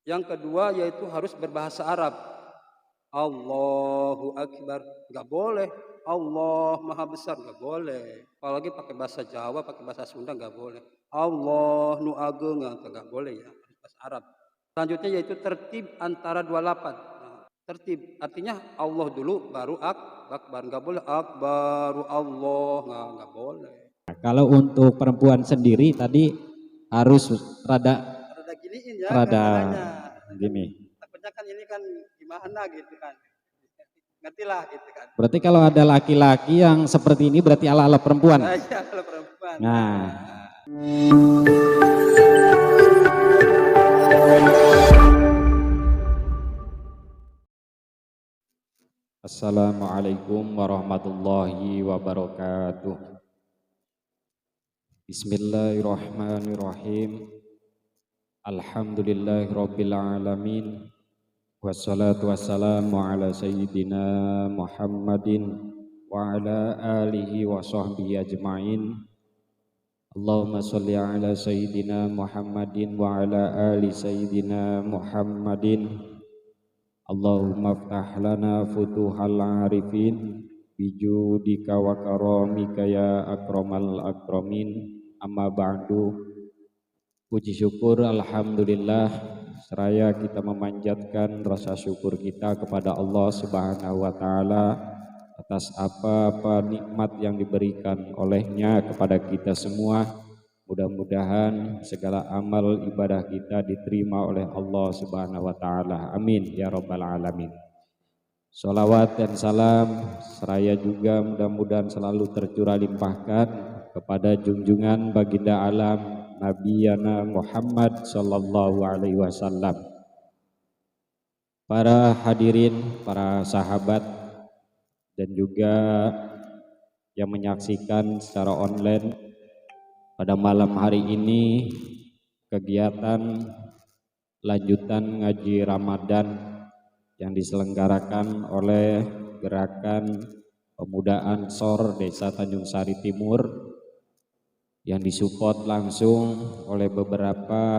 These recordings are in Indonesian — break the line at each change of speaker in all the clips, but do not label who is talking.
Yang kedua yaitu harus berbahasa Arab. Allahu Akbar, nggak boleh. Allah Maha Besar, nggak boleh. Apalagi pakai bahasa Jawa, pakai bahasa Sunda, nggak boleh. Allah nu ageng, nggak boleh ya, harus bahasa Arab. Selanjutnya yaitu tertib antara dua lafaz. Nah, tertib artinya Allah dulu baru akbar, nggak boleh akbaru Allah, nggak boleh.
Kalau untuk perempuan sendiri tadi harus rada
Giniin ya
rada
caranya.
gini.
Takutnya kan ini kan gimana gitu kan. Ngertilah gitu kan.
Berarti kalau ada laki-laki yang seperti ini berarti ala-ala perempuan.
Iya, kalau perempuan.
Nah. Assalamualaikum warahmatullahi wabarakatuh. Bismillahirrahmanirrahim. Alhamdulillahirabbil alamin. Wassalatu wassalamu ala sayyidina Muhammadin wa ala alihi wa sahbihi ajma'in. Allahumma sholli ala sayyidina Muhammadin wa ala ali sayyidina Muhammadin. Allahumma ftah lana futuhal arifin bijudika wa karamika ya akramal akramin. Amma ba'du. Puji syukur alhamdulillah, seraya kita memanjatkan rasa syukur kita kepada Allah Subhanahu wa taala atas apa-apa nikmat yang diberikan olehnya kepada kita semua. Mudah-mudahan segala amal ibadah kita diterima oleh Allah Subhanahu wa taala. Amin ya rabbal alamin. Sholawat dan salam seraya juga mudah-mudahan selalu tercurah limpahkan kepada junjungan baginda alam Nabi Yana Muhammad sallallahu alaihi wasallam. Para hadirin, para sahabat dan juga yang menyaksikan secara online pada malam hari ini, kegiatan lanjutan ngaji Ramadan yang diselenggarakan oleh Gerakan Pemuda Ansor Desa Tanjung Sari Timur yang disupport langsung oleh beberapa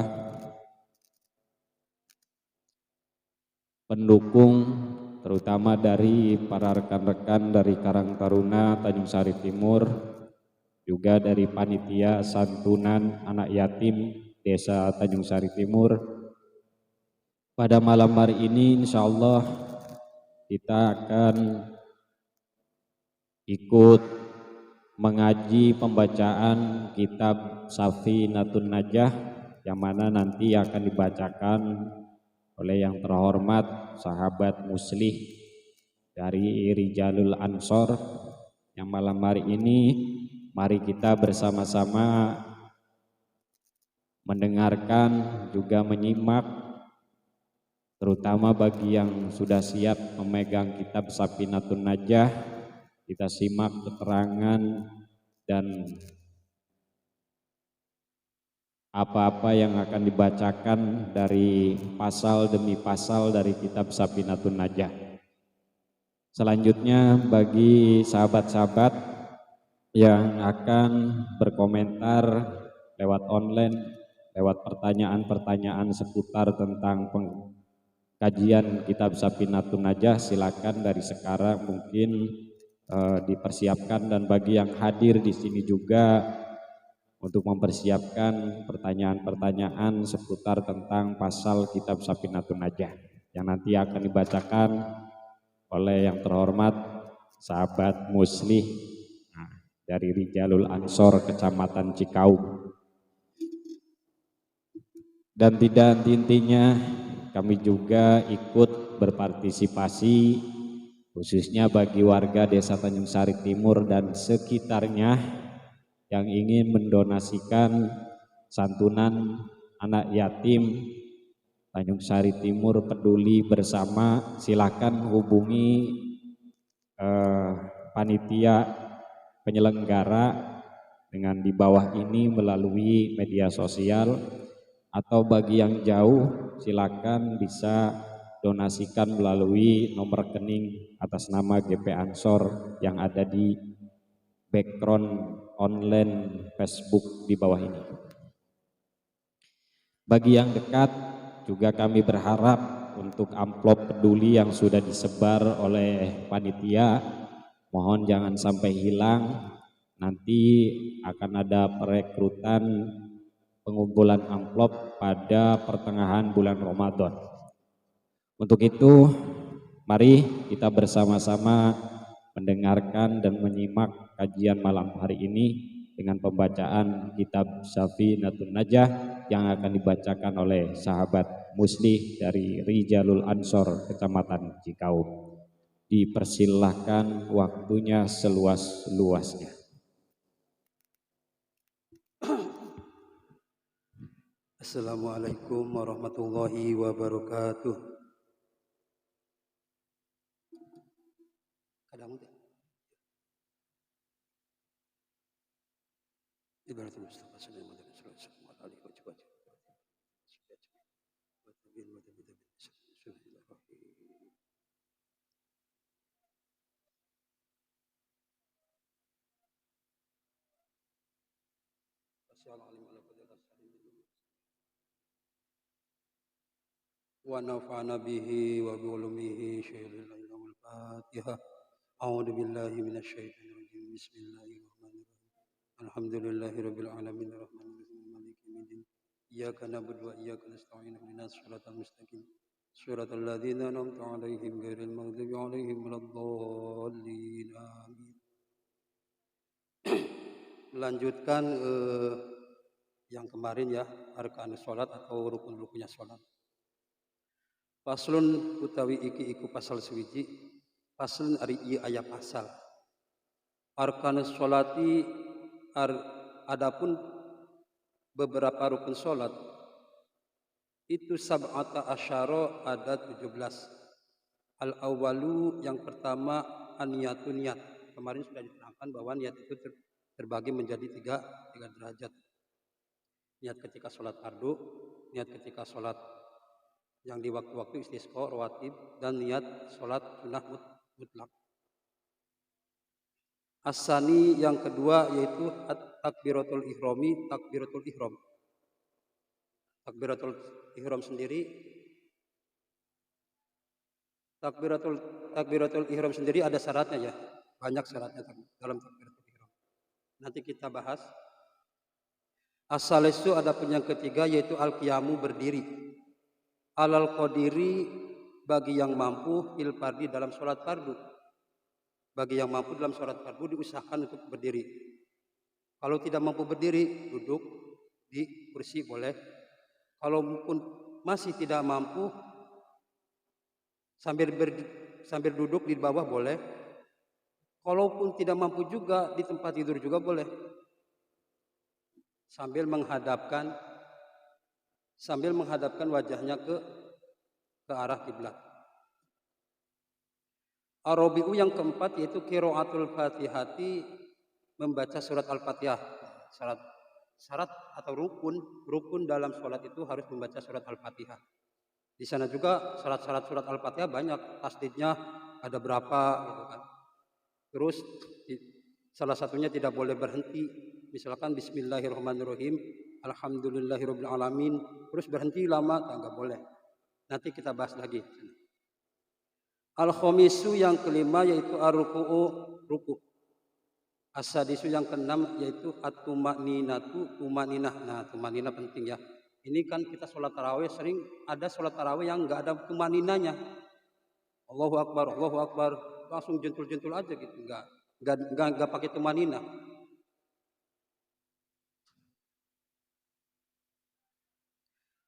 pendukung, terutama dari para rekan-rekan dari Karang Taruna Tanjung Sari Timur, juga dari panitia santunan anak yatim Desa Tanjung Sari Timur. Pada malam hari ini insya Allah kita akan ikut mengaji pembacaan kitab Safinatun Najah yang mana nanti akan dibacakan oleh yang terhormat sahabat muslih dari Rijalul Ansor. Yang malam hari ini mari kita bersama-sama mendengarkan juga menyimak, terutama bagi yang sudah siap memegang kitab Safinatun Najah. Kita simak keterangan dan apa-apa yang akan dibacakan dari pasal demi pasal dari kitab Safinatun Najah. Selanjutnya bagi sahabat-sahabat yang akan berkomentar lewat online, lewat pertanyaan-pertanyaan seputar tentang kajian kitab Safinatun Najah, silakan dari sekarang mungkin dipersiapkan, dan bagi yang hadir di sini juga untuk mempersiapkan pertanyaan-pertanyaan seputar tentang pasal kitab Safinatun Najah yang nanti akan dibacakan oleh yang terhormat sahabat muslih dari Rijalul Ansor Kecamatan Cikaung. Dan tidak intinya kami juga ikut berpartisipasi khususnya bagi warga Desa Tanjung Sari Timur dan sekitarnya yang ingin mendonasikan santunan anak yatim Tanjung Sari Timur Peduli Bersama. Silakan hubungi panitia penyelenggara dengan di bawah ini melalui media sosial, atau bagi yang jauh silakan bisa donasikan melalui nomor rekening atas nama GP Ansor yang ada di background online Facebook di bawah ini. Bagi yang dekat juga kami berharap untuk amplop peduli yang sudah disebar oleh panitia, mohon jangan sampai hilang. Nanti akan ada perekrutan pengumpulan amplop pada pertengahan bulan Ramadan. Untuk itu, mari kita bersama-sama mendengarkan dan menyimak kajian malam hari ini dengan pembacaan kitab Safinatun Najah yang akan dibacakan oleh sahabat Muslih dari Rijalul Ansor, Kecamatan Cikaum. Dipersilahkan waktunya seluas-luasnya.
Assalamualaikum warahmatullahi wabarakatuh. Kadang Ibaratnya Mustafa sallallahu alaihi wasallam. Wa nafa'ana bihi wa bi ulumihi syai'il ilmul Fatihah. A'udzu billahi minasy syaithanir rajim. Bismillahirrahmanirrahim. Alhamdulillahirabbil alamin arrahmanir rahim maliki yaumiddin. Iyyaka na'budu wa iyyaka nasta'in ihdinas siratal mustaqim. Siratal ladzina an'amta 'alaihim ghairil maghdubi 'alaihim waladdallin. Amin. Melanjutkan yang kemarin ya, arkanus salat atau rukun-rukunnya salat. Faslun utawi iki iku pasal suwiji. Faslun ari ieu aya pasal. Arkanus sholati adapun beberapa rukun salat itu sab'ata asyara ada 17. Al awalu yang pertama an-niyatun niat. Kemarin sudah diterangkan bahwa niat itu terbagi menjadi tiga derajat. Niat ketika sholat fardu, niat ketika sholat yang di waktu-waktu istisqa, rawatib, dan niat sholat sunnah mutlak. As-sani yang kedua yaitu takbiratul ihrami, takbiratul ihram. Takbiratul ihram sendiri, takbiratul ihram sendiri ada syaratnya ya, banyak syaratnya dalam takbiratul ihram. Nanti kita bahas. As-salisu adapun yang ketiga yaitu al-qiyamu berdiri. Alal qadiri bagi yang mampu fil fardi dalam sholat fardu. Bagi yang mampu dalam sholat fardu diusahakan untuk berdiri. Kalau tidak mampu berdiri, duduk di kursi boleh. Kalaupun masih tidak mampu, sambil duduk di bawah boleh. Kalaupun tidak mampu juga di tempat tidur juga boleh. Sambil menghadapkan wajahnya ke arah kiblat. Ar-rabi'u yang keempat yaitu qiraatul Fatihati, membaca surat Al-Fatihah. Syarat atau rukun dalam sholat itu harus membaca surat Al-Fatihah. Di sana juga syarat-syarat surat Al-Fatihah banyak, tasdidnya ada berapa gitu kan. Terus salah satunya tidak boleh berhenti. Misalkan Bismillahirrahmanirrahim, Alhamdulillahirabbil alamin, terus berhenti lama enggak boleh. Nanti kita bahas lagi. Al-khamisu yang kelima yaitu ar-ruku'u, ruku'. As-sadisu yang keenam yaitu at-tumaninatu, tumaninah. Nah, tumaninah penting ya. Ini kan kita sholat tarawih sering ada sholat tarawih yang enggak ada tumaninahnya. Allahu Akbar, langsung jentul-jentul aja gitu, enggak pakai tumaninah.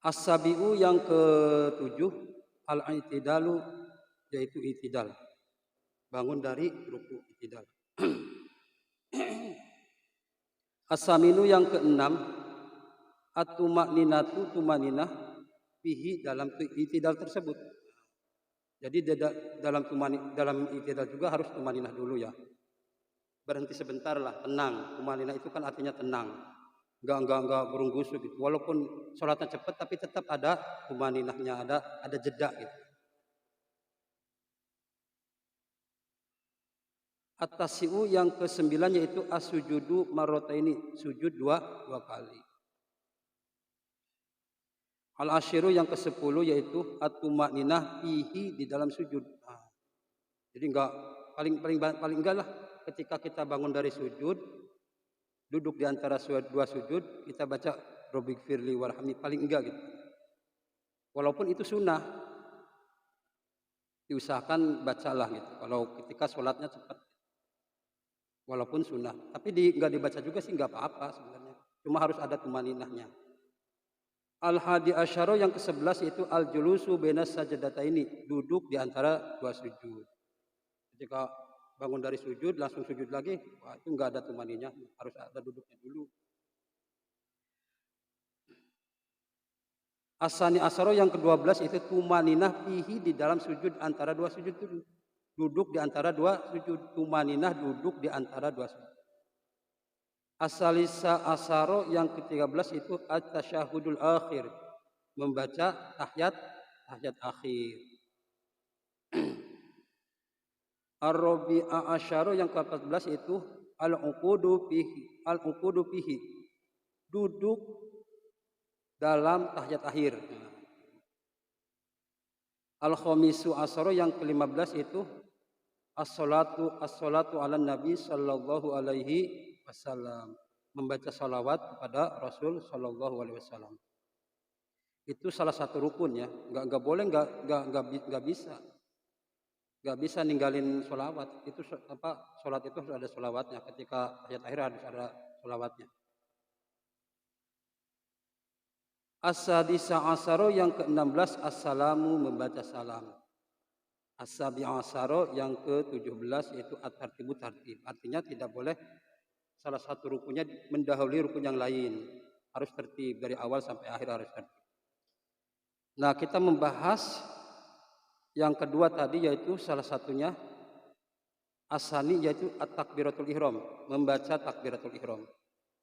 As-sabi'u yang ketujuh al-i'tidalu yaitu i'tidal. Bangun dari ruku' i'tidal. As-saminu yang keenam at-tumaninatu, tumaninah fihi dalam i'tidal tersebut. Jadi dalam i'tidal juga harus tumaninah dulu ya. Berhenti sebentar lah, tenang. Tumaninah itu kan artinya tenang. Enggak berunggusu gitu. Walaupun sholatnya cepat tapi tetap ada tumaninahnya, ada jeda gitu. At-tasi'u yang kesembilan yaitu as-sujudu marrataini, sujud dua kali. Al-asyiru yang ke-10 yaitu at-tumaninah fihi di dalam sujud. Nah, jadi enggak paling enggak lah ketika kita bangun dari sujud, duduk di antara dua sujud, kita baca Rabbighfirli warhamni, paling enggak gitu. Walaupun itu sunnah, diusahakan bacalah gitu. Kalau ketika sholatnya cepat, walaupun sunnah, tapi enggak dibaca juga sih enggak apa-apa sebenarnya. Cuma harus ada tumaninahnya. Al-hadi asyara yang ke-11 itu al-julusu bainas sajdataini, duduk di antara dua sujud. Ketika bangun dari sujud langsung sujud lagi, wah itu enggak ada tumaninya, harus ada duduknya dulu. Asani asyara yang ke-12 itu tumaninah fihi di dalam sujud antara dua sujud itu. Duduk di antara dua sujud, tumaninah duduk di antara dua sujud. Asalisa asyara yang ke-13 itu at-tasyahudul akhir, membaca tahiyat akhir. Ar-rabi'a asyara yang ke-14 itu al-uqudu fihi, duduk dalam tahiyat akhir. Al-khamisu asyara yang ke-15 itu as-salatu ala nabi sallallahu alaihi wasallam, membaca salawat kepada Rasul sallallahu alaihi wasallam. Itu salah satu rukun ya, enggak boleh enggak bisa ninggalin sholawat. Itu sholat itu harus ada sholawatnya, ketika ayat akhir harus ada sholawatnya. As-sadisa asyara yang ke-16 assalamu, membaca salam. As-sabi asyara yang ke-17 yaitu at-tartibu tartib, artinya tidak boleh salah satu rukunnya mendahului rukun yang lain, harus tertib dari awal sampai akhir, harus tertib. Nah, kita membahas yang kedua tadi yaitu salah satunya asani yaitu at-takbiratul ihram, membaca takbiratul ihram.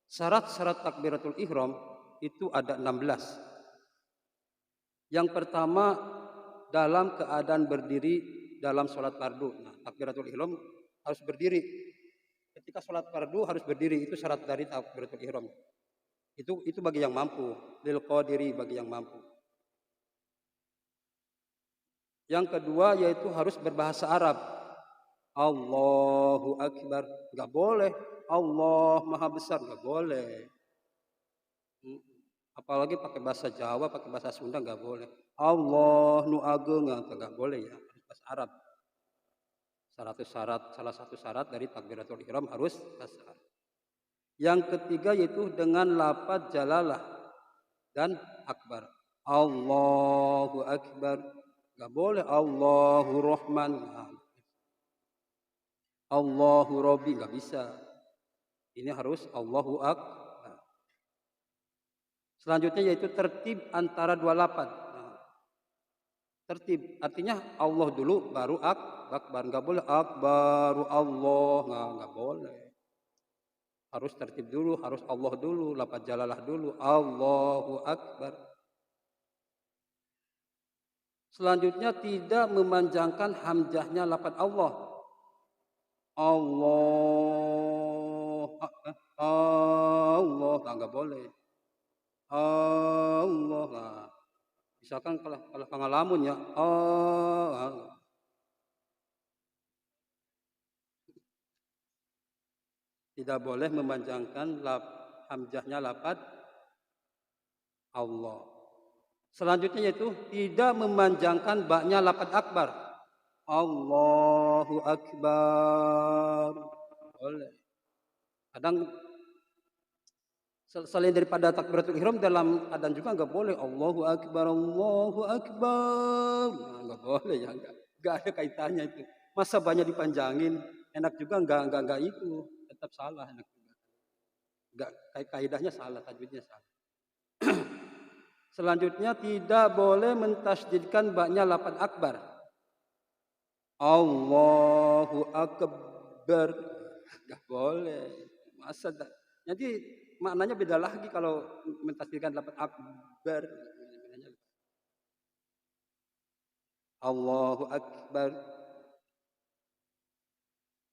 Syarat-syarat takbiratul ihram itu ada 16. Yang pertama dalam keadaan berdiri dalam sholat fardu. Nah, takbiratul ihram harus berdiri. Ketika sholat fardu harus berdiri, itu syarat dari takbiratul ihram. Itu bagi yang mampu, lil qadiri, bagi yang mampu. Yang kedua yaitu harus berbahasa Arab. Allahu akbar, enggak boleh Allah maha besar, enggak boleh. Apalagi pakai bahasa Jawa, pakai bahasa Sunda enggak boleh. Allah nu ageung, enggak boleh ya, harus bahasa Arab. Salah satu syarat dari takbiratul ihram harus bahasa Arab. Yang ketiga yaitu dengan lafaz jalalah dan akbar. Allahu akbar, enggak boleh Allahu Rahman, Allahu Rabbi, enggak bisa. Ini harus Allahu akbar. Selanjutnya yaitu tertib antara dua lafaz. Tertib artinya Allah dulu baru akbar, enggak boleh akbaru Allah, enggak boleh. Harus tertib dulu, harus Allah dulu, lafaz jalalah dulu, Allahu akbar. Selanjutnya tidak memanjangkan hamzahnya lafaz Allah. Allah, enggak boleh. Allah. Misalkan kalau pengalaman ya, tidak boleh memanjangkan hamzahnya lafaz Allah. Selanjutnya yaitu tidak memanjangkan baknya lafaz akbar. Allahu akbar. Boleh. Kadang selain daripada takbiratul ihram dalam adzan juga enggak boleh Allahu akbar, Allahu akbar. Enggak boleh ya, enggak ada kaitannya itu. Masa banyak dipanjangin, enak juga enggak itu, tetap salah enak juga. Enggak, kaidahnya salah, tajwidnya salah. Selanjutnya tidak boleh mentasydidkan baknya lafaz akbar. Allahu akbar. Enggak boleh. Masa jadi maknanya beda lagi kalau mentasydidkan lafaz akbar. Allahu akbar.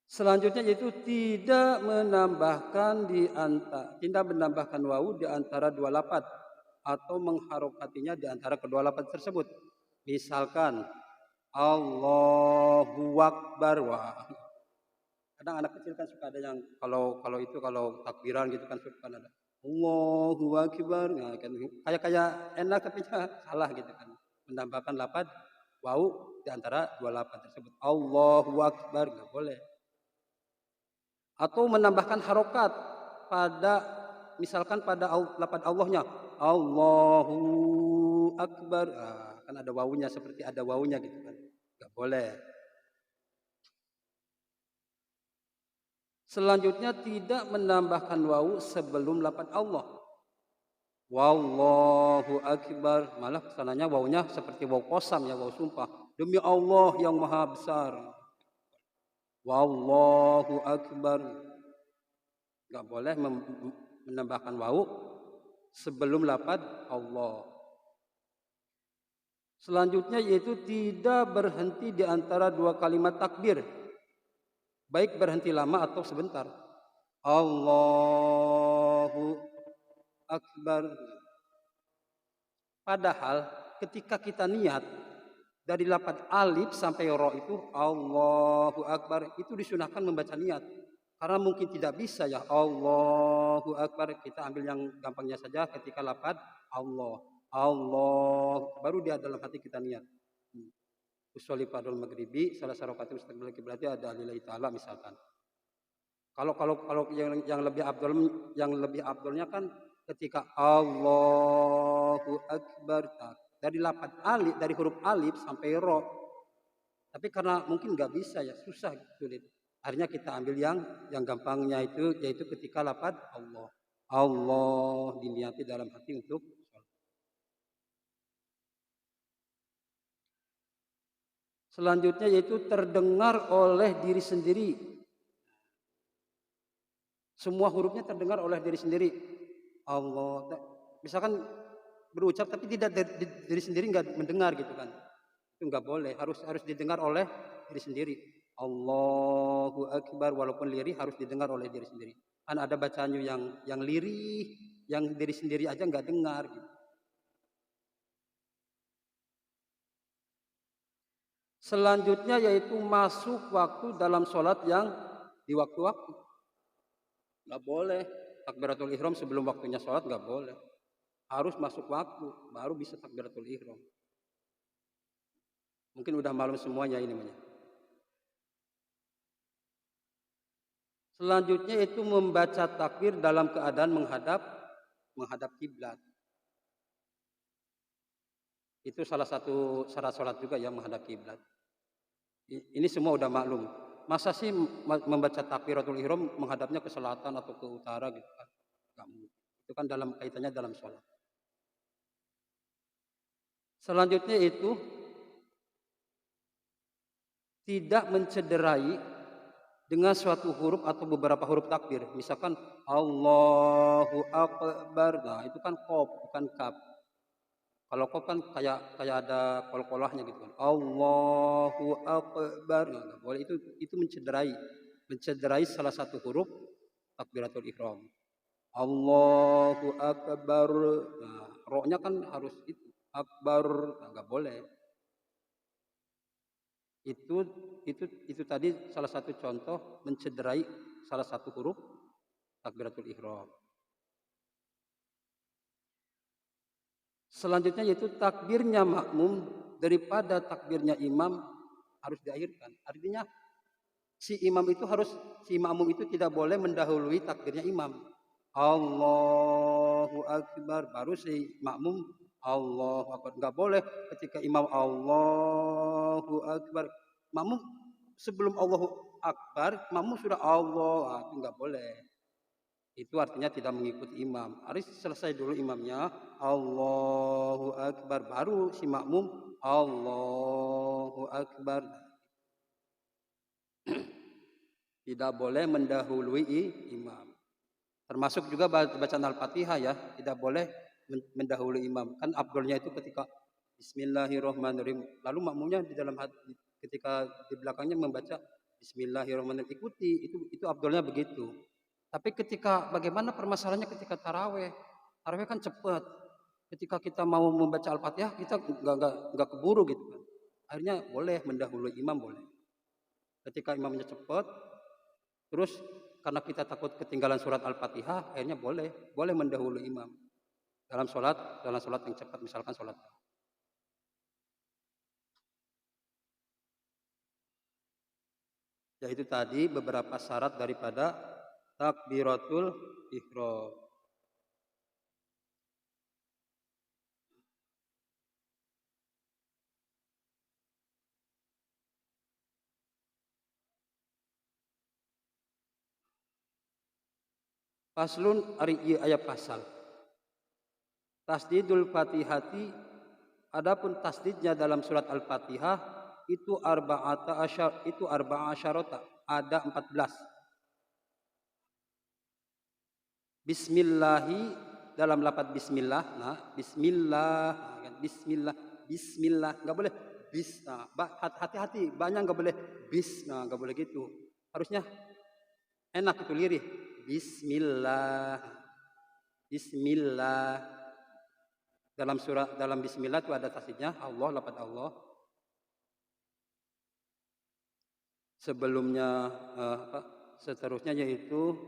Selanjutnya yaitu tidak menambahkan wawu di antara dua lafaz. atau mengharokatinya di antara kedua lafaz tersebut. Misalkan Allahu Akbar. Wah, kadang anak kecil kan suka ada yang kalau takbiran gitu kan suka ada Allahu Akbar. Nah, kan kayak enak tapi salah gitu kan. Menambahkan lafaz wau di antara dua lafaz tersebut. Allahu Akbar nggak boleh. Atau menambahkan harokat pada misalkan pada lafaz Allahnya Allahu Akbar. Nah, kan ada wawunya seperti ada wawunya gitu kan. Nggak boleh. Selanjutnya tidak menambahkan wawu sebelum lafaz Allah. Wallahu akbar, malah kesananya wawunya seperti wawu qasam ya, wawu sumpah. Demi Allah yang maha besar. Wallahu akbar. Enggak boleh menambahkan wawu sebelum lafaz Allah. Selanjutnya yaitu tidak berhenti di antara dua kalimat takbir. Baik berhenti lama atau sebentar. Allahu Akbar. Padahal ketika kita niat dari lafaz alif sampai ro itu Allahu Akbar itu disunahkan membaca niat. Karena mungkin tidak bisa ya Allahu Akbar, kita ambil yang gampangnya saja ketika lafaz Allah. Allah baru dia dalam hati kita niat. Usolli fardhul maghribi salah sarokati mustaqbil berarti ada lillahi taala misalkan. Kalau yang lebih abdulnya kan ketika Allahu Akbar dari lafaz alif dari huruf alif sampai ro. Tapi karena mungkin nggak bisa ya susah sulit. Akhirnya kita ambil yang gampangnya itu yaitu ketika lafaz Allah. Allah diniati dalam hati untuk selanjutnya yaitu terdengar oleh diri sendiri. Semua hurufnya terdengar oleh diri sendiri. Allah. Misalkan berucap tapi tidak diri sendiri nggak mendengar gitu kan. Itu nggak boleh. Harus didengar oleh diri sendiri. Allahu Akbar walaupun lirih harus didengar oleh diri sendiri. Kan ada bacaannya yang lirih, yang diri sendiri aja nggak dengar gitu. Selanjutnya yaitu masuk waktu dalam sholat yang di waktu-waktu. Nggak boleh. Takbiratul ihram sebelum waktunya sholat nggak boleh. Harus masuk waktu, baru bisa takbiratul ihram. Mungkin udah malam semuanya ini namanya. Selanjutnya itu membaca takbir dalam keadaan menghadap kiblat. Itu salah satu syarat sholat juga yang menghadap kiblat. Ini semua udah maklum. Masa sih membaca takbiratul ihram menghadapnya ke selatan atau ke utara gitu kan? Itu kan dalam kaitannya dalam sholat. Selanjutnya itu tidak mencederai dengan suatu huruf atau beberapa huruf takbir. Misalkan Allahu Akbar. Nah, itu kan qaf bukan kaf. Kalau qaf kan kayak ada kol-kolahnya gitu kan. Allahu Akbar. Nah, nggak boleh itu mencederai salah satu huruf takbiratul ihram. Allahu Akbar. Nah, ro-nya kan harus itu akbar. Nah, nggak boleh. Itu tadi salah satu contoh mencederai salah satu huruf takbiratul ihram. Selanjutnya yaitu takbirnya makmum daripada takbirnya imam harus diakhirkan. Artinya si makmum itu tidak boleh mendahului takbirnya imam. Allahu Akbar baru si makmum Allahu Akbar. Enggak boleh ketika imam Allahu Akbar. Makmum sebelum Allahu Akbar, makmum sudah Allah. Itu enggak boleh. Itu artinya tidak mengikuti imam. Harus selesai dulu imamnya Allahu Akbar baru si makmum Allahu Akbar. Tidak boleh mendahului imam. Termasuk juga bacaan Al-Fatihah ya, tidak boleh mendahului imam. Kan afdolnya itu ketika Bismillahirrahmanirrahim. Lalu makmumnya di dalam hati ketika di belakangnya membaca Bismillahirrahmanirrahim ikuti, itu afdolnya begitu. Tapi bagaimana permasalahannya ketika taraweh? Taraweh kan cepat. Ketika kita mau membaca Al-Fatihah, kita nggak keburu gitu kan. Akhirnya boleh mendahului imam boleh. Ketika imamnya cepat, terus karena kita takut ketinggalan surat Al-Fatihah, akhirnya boleh mendahului imam dalam sholat yang cepat, misalkan sholat. Yaitu tadi beberapa syarat daripada takbiratul ihram. Faslun ari ieu aya pasal. Tasdidul Fatihati, adapun tasdidnya dalam surat Al-Fatihah itu arba'a asyarata, ada 14. Bismillahi, dalam lafaz bismillah, nah bismillah, bismillah, bismillah, nggak boleh bis, nah, hati-hati, banyak nggak boleh bis, nah nggak boleh gitu, harusnya enak itu lirih, bismillah, bismillah. Dalam bismillah itu ada tasdidnya Allah, lafaz Allah. Sebelumnya seterusnya yaitu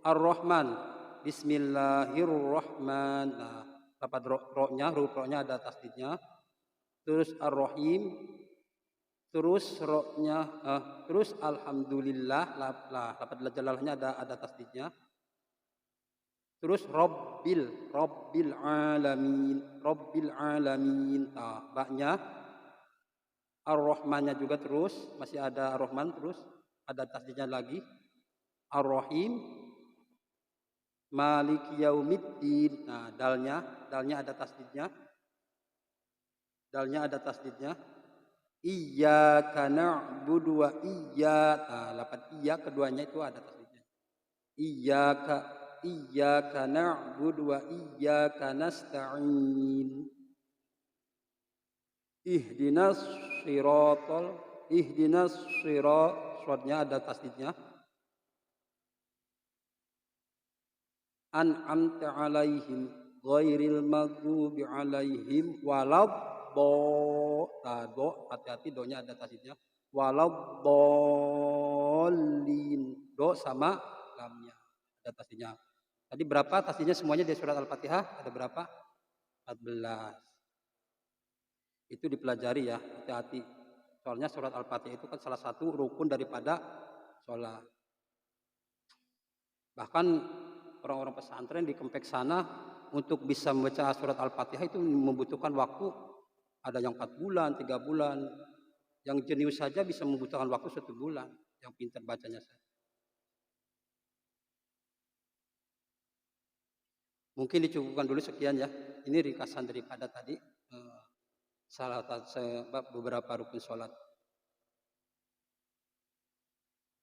Ar-Rahman, Bismillahirrahman. Nah, lafaz huruf ro-nya ada tasdidnya. Terus Ar-Rahim, terus ro-nya, terus Alhamdulillah, lafaz jalalahnya ada tasdidnya. Terus Rabbil alamin, Rabbil alamin. Nah, ba-nya Ar-Rahmannya juga terus masih ada Ar-Rahman, terus ada tasdidnya lagi. Ar-Rahim, Maliki Yaumiddin. Nah, dalnya ada tasdidnya. Dalnya ada tasdidnya. Iyyaka na'budu wa nah, lafaz iya keduanya itu ada tasdidnya. Iyyaka na'budu wa iyyaka nasta'in. Ihdinas siratnya ada tasdidnya. An'amta alaihim ghairil maghdubi alaihim waladhdallin. Hati-hati, donya ada tasdidnya. Waladhdallin. Do sama lamnya ada tasdidnya. Tadi berapa tasdidnya semuanya di surat Al-Fatihah? Ada berapa? 14. Itu dipelajari ya, hati-hati. Soalnya surat Al-Fatihah itu kan salah satu rukun daripada sholat. Bahkan orang-orang pesantren di Kempek sana untuk bisa membaca surat Al-Fatihah itu membutuhkan waktu, ada yang 4 bulan, 3 bulan. Yang jenius saja bisa membutuhkan waktu 1 bulan, yang pintar bacanya saja. Mungkin dicukupkan dulu sekian ya. Ini ringkasan daripada tadi beberapa rukun sholat.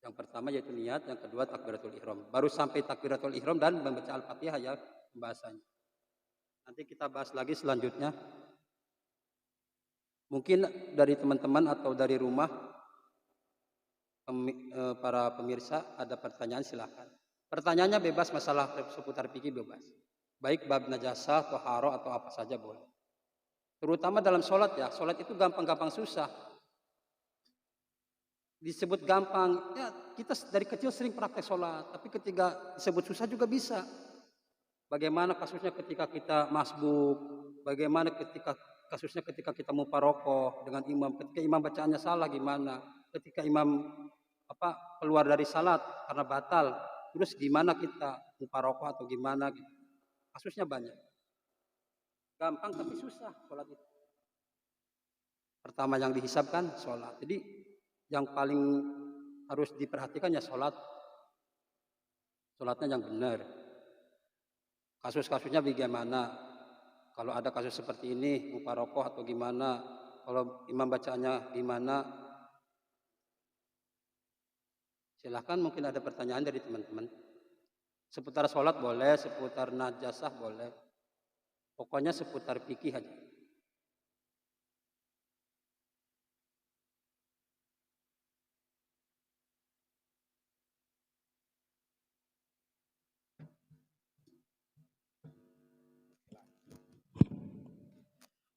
Yang pertama yaitu niat, yang kedua takbiratul ihram. Baru sampai takbiratul ihram dan membaca Al-Fatihah ya pembahasannya. Nanti kita bahas lagi selanjutnya. Mungkin dari teman-teman atau dari rumah para pemirsa ada pertanyaan, silakan. Pertanyaannya bebas, masalah seputar fikih bebas. Baik bab najasah, toharo atau apa saja boleh. Terutama dalam sholat ya, sholat itu gampang-gampang susah. Disebut gampang, ya kita dari kecil sering praktek sholat, tapi ketika disebut susah juga bisa. Bagaimana kasusnya ketika kita masbuk, bagaimana kasusnya ketika kita muparokoh dengan imam, ketika imam bacaannya salah gimana, ketika imam keluar dari salat karena batal, terus gimana kita muparokoh atau gimana gitu. Kasusnya banyak. Gampang tapi susah sholat itu. Pertama yang dihisabkan sholat. Jadi yang paling harus diperhatikan ya sholat. Sholatnya yang benar. Kasus-kasusnya bagaimana? Kalau ada kasus seperti ini, muparokoh atau gimana? Kalau imam bacaannya gimana? Silahkan, mungkin ada pertanyaan dari teman-teman. Seputar sholat boleh, seputar najasah boleh. Pokoknya seputar fikih aja.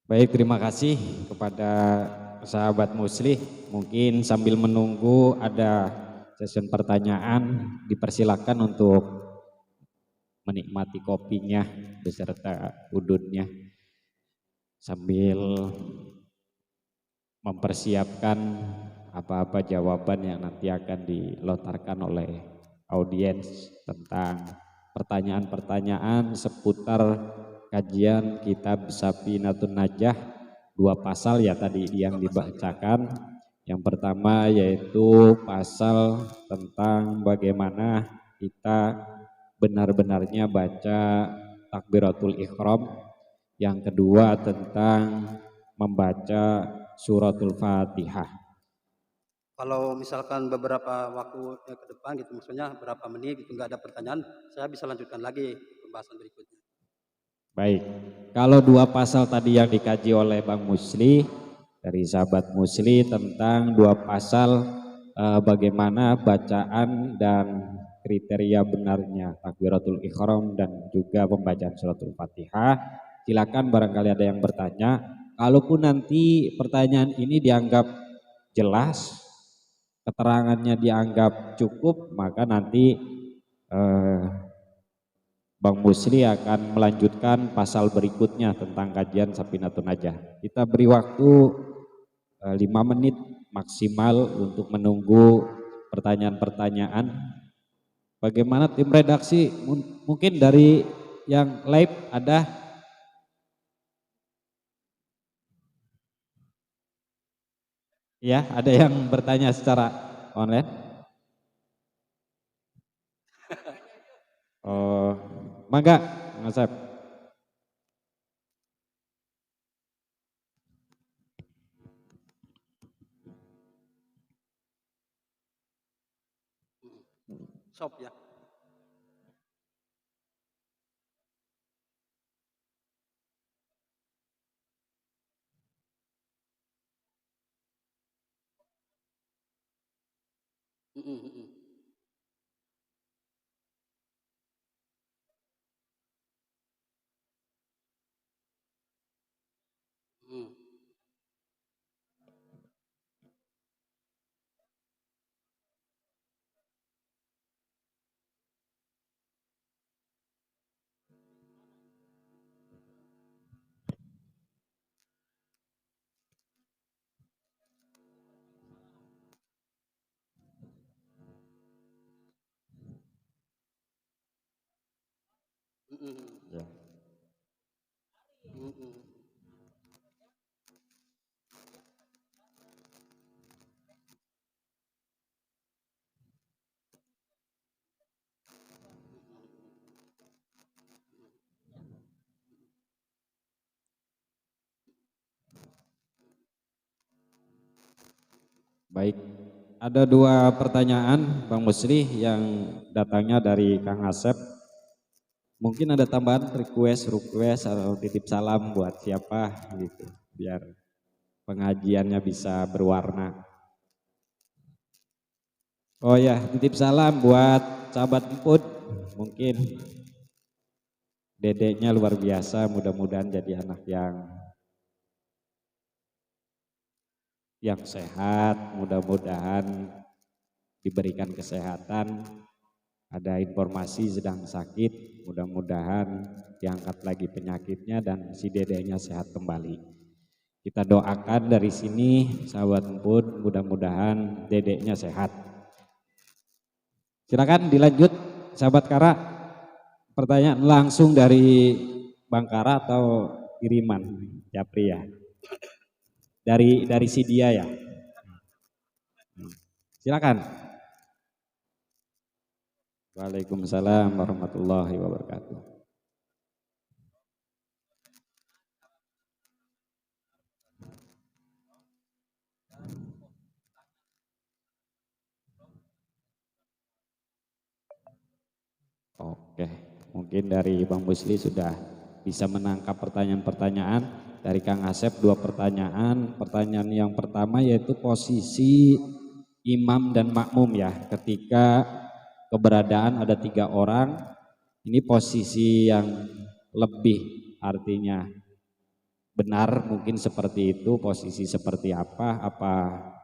Baik, terima kasih kepada sahabat Musli. Mungkin sambil menunggu ada sesi pertanyaan, dipersilakan untuk menikmati kopinya beserta udutnya sambil mempersiapkan apa-apa jawaban yang nanti akan dilontarkan oleh audiens tentang pertanyaan-pertanyaan seputar kajian kitab Safinatun Najah, 2 pasal ya tadi yang dibacakan. Yang pertama yaitu pasal tentang bagaimana kita benar-benarnya baca takbiratul ihram. Yang kedua tentang membaca suratul Fatihah.
Kalau misalkan beberapa waktu ke depan gitu, maksudnya berapa menit gitu nggak ada pertanyaan, saya bisa lanjutkan lagi pembahasan berikutnya.
Baik, kalau 2 pasal tadi yang dikaji oleh Bang Musli dari sahabat Musli tentang 2 pasal bagaimana bacaan dan kriteria benarnya takbiratul ihram dan juga pembacaan suratul Fatihah. Silakan barangkali ada yang bertanya. Kalaupun nanti pertanyaan ini dianggap jelas, keterangannya dianggap cukup, maka nanti Bang Musli akan melanjutkan pasal berikutnya tentang kajian Safinatun Najah. Kita beri waktu 5 menit maksimal untuk menunggu pertanyaan-pertanyaan. Bagaimana tim redaksi? Mungkin dari yang live ada? Ya, ada yang bertanya secara online? Oh, mangga, Mas Asep.
Sop ya.
Ya. Baik, ada 2 pertanyaan Bang Musli yang datangnya dari Kang Asep. Mungkin ada tambahan request atau titip salam buat siapa gitu, biar pengajiannya bisa berwarna. Oh ya, titip salam buat sahabat Emput, mungkin dedeknya luar biasa, mudah-mudahan jadi anak yang sehat, mudah-mudahan diberikan kesehatan. Ada informasi sedang sakit, mudah-mudahan diangkat lagi penyakitnya dan si dedeknya sehat kembali. Kita doakan dari sini sahabat Emput, mudah-mudahan dedeknya sehat. Silakan dilanjut sahabat Kara, pertanyaan langsung dari Bang Kara atau kiriman Japri ya? Dari si dia ya. Silakan. Waalaikumsalam warahmatullahi wabarakatuh. Oke, mungkin dari Bang Musli sudah bisa menangkap pertanyaan-pertanyaan. Dari Kang Asep 2 pertanyaan. Pertanyaan yang pertama yaitu posisi imam dan makmum ya, ketika keberadaan ada 3 orang, ini posisi yang lebih artinya benar mungkin seperti itu, posisi seperti apa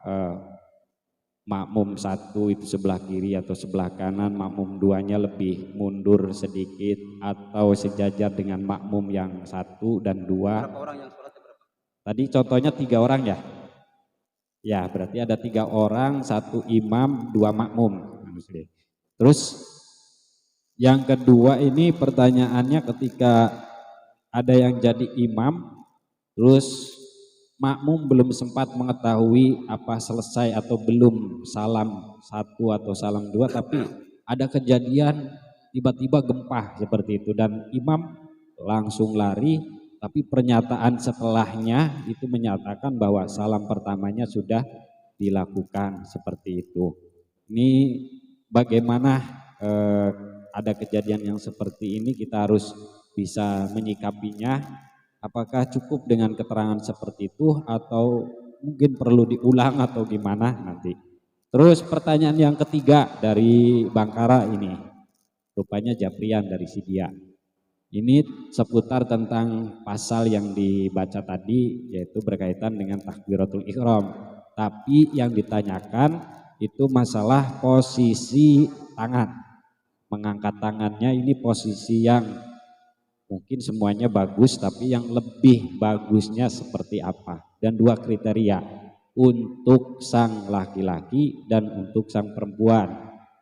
eh, makmum satu itu sebelah kiri atau sebelah kanan, makmum duanya lebih mundur sedikit atau sejajar dengan makmum yang satu dan dua.
Berapa orang yang sholatnya berapa?
Tadi contohnya 3 orang ya? Ya, berarti ada 3 orang, 1 imam, 2 makmum. Terus yang kedua ini pertanyaannya ketika ada yang jadi imam, terus makmum belum sempat mengetahui apa selesai atau belum salam 1 atau salam 2, tapi ada kejadian tiba-tiba gempa seperti itu dan imam langsung lari, tapi pernyataan setelahnya itu menyatakan bahwa salam pertamanya sudah dilakukan seperti itu. Ini bagaimana ada kejadian yang seperti ini, kita harus bisa menyikapinya. Apakah cukup dengan keterangan seperti itu atau mungkin perlu diulang atau gimana nanti. Terus pertanyaan yang ketiga dari Bangkara ini, rupanya Japrian dari Sidia. Ini seputar tentang pasal yang dibaca tadi, yaitu berkaitan dengan takbiratul ihram. Tapi yang ditanyakan itu masalah posisi tangan. Mengangkat tangannya ini posisi yang mungkin semuanya bagus, tapi yang lebih bagusnya seperti apa. Dan 2 kriteria, untuk sang laki-laki dan untuk sang perempuan.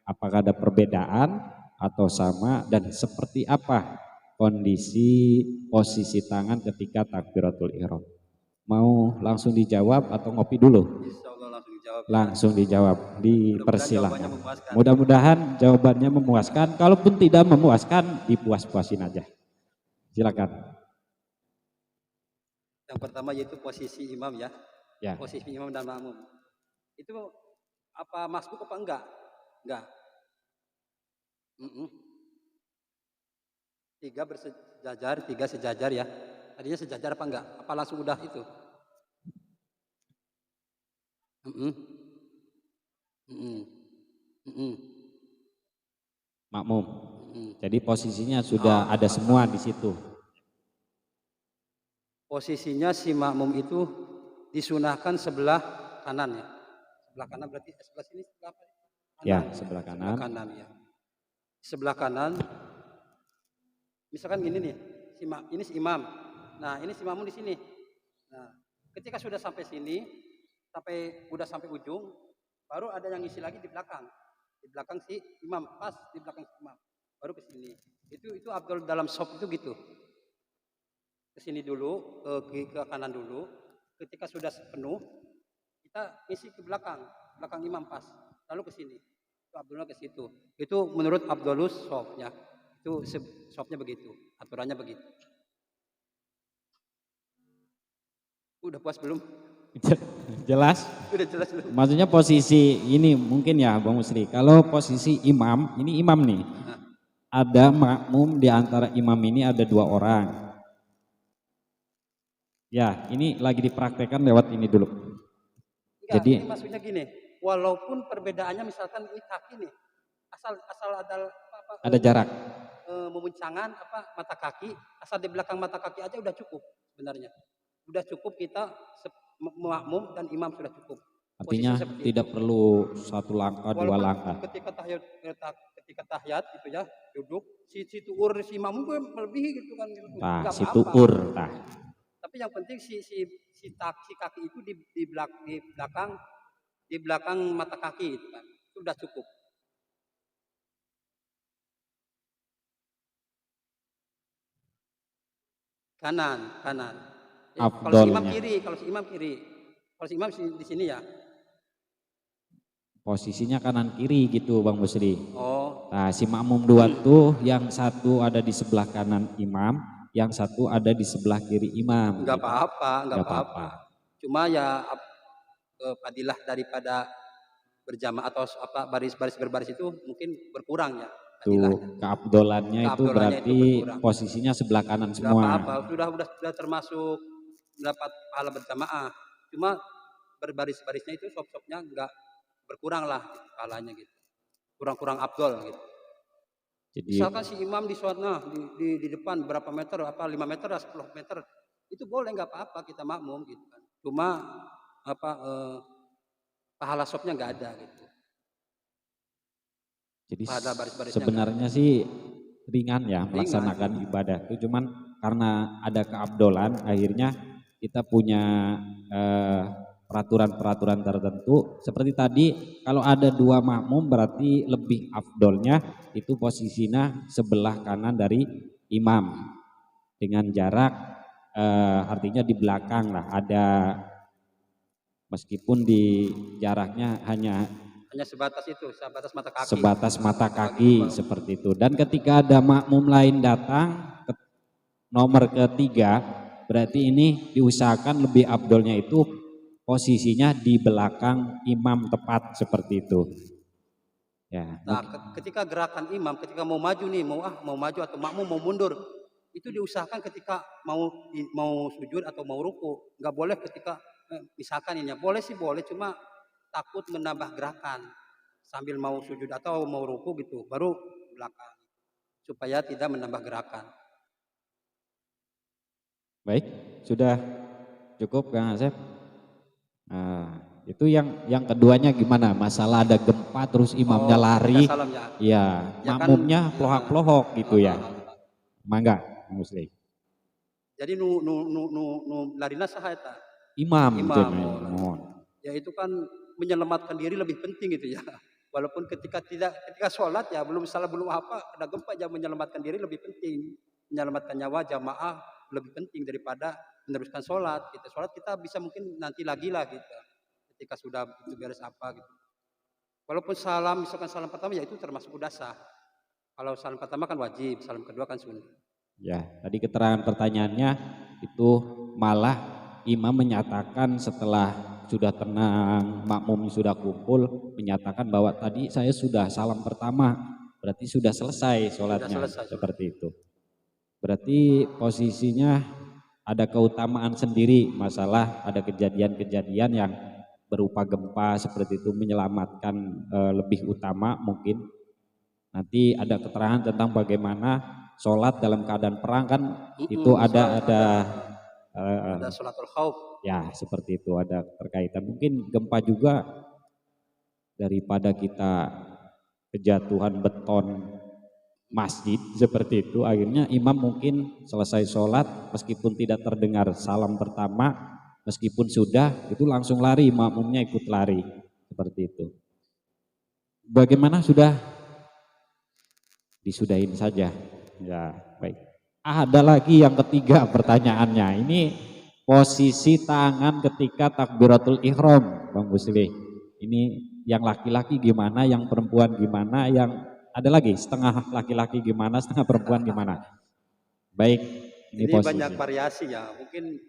Apakah ada perbedaan atau sama, dan seperti apa kondisi posisi tangan ketika takbiratul ihram. Mau langsung dijawab atau ngopi dulu?
Insya Allah langsung dijawab.
Langsung dijawab, dipersilahkan.
Mudah-mudahan
Mudah-mudahan jawabannya memuaskan. Kalaupun tidak memuaskan, dipuas-puasin aja. Silakan.
Yang pertama yaitu posisi imam ya.
Ya.
Posisi imam dan makmum. Itu apa masbuk apa enggak? Enggak. 3 bersejajar, 3 sejajar ya. Tadinya sejajar apa enggak? Apa langsung udah itu?
Makmum. Jadi posisinya sudah ada semua di situ.
Posisinya si makmum itu disunahkan sebelah kanan ya. Sebelah kanan berarti sebelah sini sebelah apa? Kanan.
Ya, sebelah kanan.
Sebelah kanan ya. Sebelah kanan. Misalkan gini nih, ini si imam. Nah, ini si makmum di sini. Nah, ketika sudah sampai sini, udah sampai ujung, baru ada yang ngisi lagi di belakang. Di belakang si imam, pas di belakang si imam. Baru ke sini. Itu afdal dalam shop itu gitu. Ke sini dulu, ke kanan dulu. Ketika sudah penuh, kita ngisi ke belakang imam pas. Lalu ke sini. Itu afdalnya ke situ. Itu menurut Abdulus shopnya. Itu shopnya begitu, aturannya begitu. Udah puas belum?
Jelas?
Udah jelas belum?
Maksudnya posisi ini mungkin ya Bang Musri, kalau posisi imam, ini imam nih, ada makmum di antara imam ini ada 2 orang. Ya, ini lagi dipraktekkan lewat ini dulu.
Enggak,
jadi
ini maksudnya gini, walaupun perbedaannya misalkan ini kaki nih, asal
ada jarak.
Memuncangan mata kaki, asal di belakang mata kaki aja udah cukup sebenarnya. Udah cukup kita makmum dan imam sudah cukup.
Artinya tidak perlu 1 langkah, 2 langkah.
Ketika tahiyat gitu ya, duduk si tuur si makmum gue melebihi gitu kan.
Nah, si tuur nah.
Tapi yang penting si kaki itu di belakang mata kaki gitu kan. Itu udah cukup. Kanan. Kalau si imam kiri, kalau si imam di sini ya.
Posisinya kanan kiri gitu Bang Musri.
Oh.
Nah, si makmum 2 tuh yang satu ada di sebelah kanan imam, yang satu ada di sebelah kiri imam.
Enggak apa-apa. Cuma ya fadilah daripada berjamaah atau baris berbaris itu mungkin berkurang ya.
Tuh, keabdolannya itu berarti posisinya sebelah kanan semua.
Apa, sudah termasuk mendapat pahala berjamaah. Cuma berbaris-barisnya itu sop-sopnya enggak berkurang lah pahalanya gitu. Kurang abdol gitu. Jadi misalkan si imam di sana di depan berapa meter, 5 meter, 10 meter. itu boleh nggak apa-apa kita makmum gitu kan. Cuma apa pahala sopnya nggak ada gitu.
Jadi
Pahala baris-barisnya nggak ada.
sebenarnya sih ringan ya
Ringan.
melaksanakan ibadah itu, cuman karena ada keabdolan akhirnya kita punya eh, peraturan-peraturan tertentu seperti tadi. Kalau ada dua makmum berarti lebih afdolnya itu posisinya sebelah kanan dari imam dengan jarak artinya di belakang lah ada, meskipun di jaraknya hanya
Hanya sebatas itu, sebatas mata kaki.
sebatas mata
Mata
kaki
itu
seperti itu. Dan ketika ada makmum lain datang ke nomor ketiga, berarti ini diusahakan lebih abdolnya itu posisinya di belakang imam tepat seperti itu. Ya,
Nah,
mungkin.
ketika gerakan imam, ketika mau maju nih, mau maju atau makmum mau mundur, itu diusahakan ketika mau sujud atau mau ruku. Nggak boleh ketika misalkan ini ya, boleh sih boleh, cuma takut menambah gerakan sambil mau sujud atau mau ruku gitu, baru belakang supaya tidak menambah gerakan.
Baik, sudah cukup Kang Asep. Nah, itu yang keduanya gimana? Masalah ada gempa terus imamnya
Oh,
lari,
salam ya.
ya
Ya kan,
makmumnya
ya,
pelohak-pelohok gitu ya. Mangga, Muslim.
jadi nu larina saha eta?
Imam
Imam.
cenah
Oh,
mohon.
ya itu kan menyelamatkan diri lebih penting gitu ya. Walaupun ketika sholat ya belum salah belum apa ada gempa, ya menyelamatkan diri lebih penting, menyelamatkan nyawa jamaah lebih penting daripada meneruskan sholat. Kita sholat kita bisa mungkin nanti lagi lah gitu. Ketika sudah itu beres apa gitu. Walaupun salam misalkan salam pertama ya itu termasuk udah sah. Kalau salam pertama kan wajib, salam kedua kan sunnah.
Ya, tadi keterangan pertanyaannya itu malah imam menyatakan setelah sudah tenang, makmum sudah kumpul, menyatakan bahwa tadi saya sudah salam pertama, berarti sudah selesai
Sudah
sholatnya,
selesai sholat.
seperti itu. Berarti posisinya ada keutamaan sendiri, masalah ada kejadian-kejadian yang berupa gempa seperti itu menyelamatkan lebih utama mungkin. Nanti ada keterangan tentang bagaimana sholat dalam keadaan perang kan, itu ada
Ada sholatul khauf.
ya seperti itu, ada terkaitan. Mungkin gempa juga daripada kita kejatuhan beton masjid seperti itu, akhirnya imam mungkin selesai sholat meskipun tidak terdengar salam pertama, meskipun sudah itu langsung lari, makmumnya ikut lari seperti itu. Bagaimana, sudah disudahin saja ya? Baik, ada lagi yang ketiga pertanyaannya ini, posisi tangan ketika takbiratul ihram Bang Musli, ini yang laki-laki gimana, yang perempuan gimana, yang ada lagi setengah laki-laki gimana, setengah perempuan gimana? Baik, ini
Ini
posisi.
banyak variasi ya, mungkin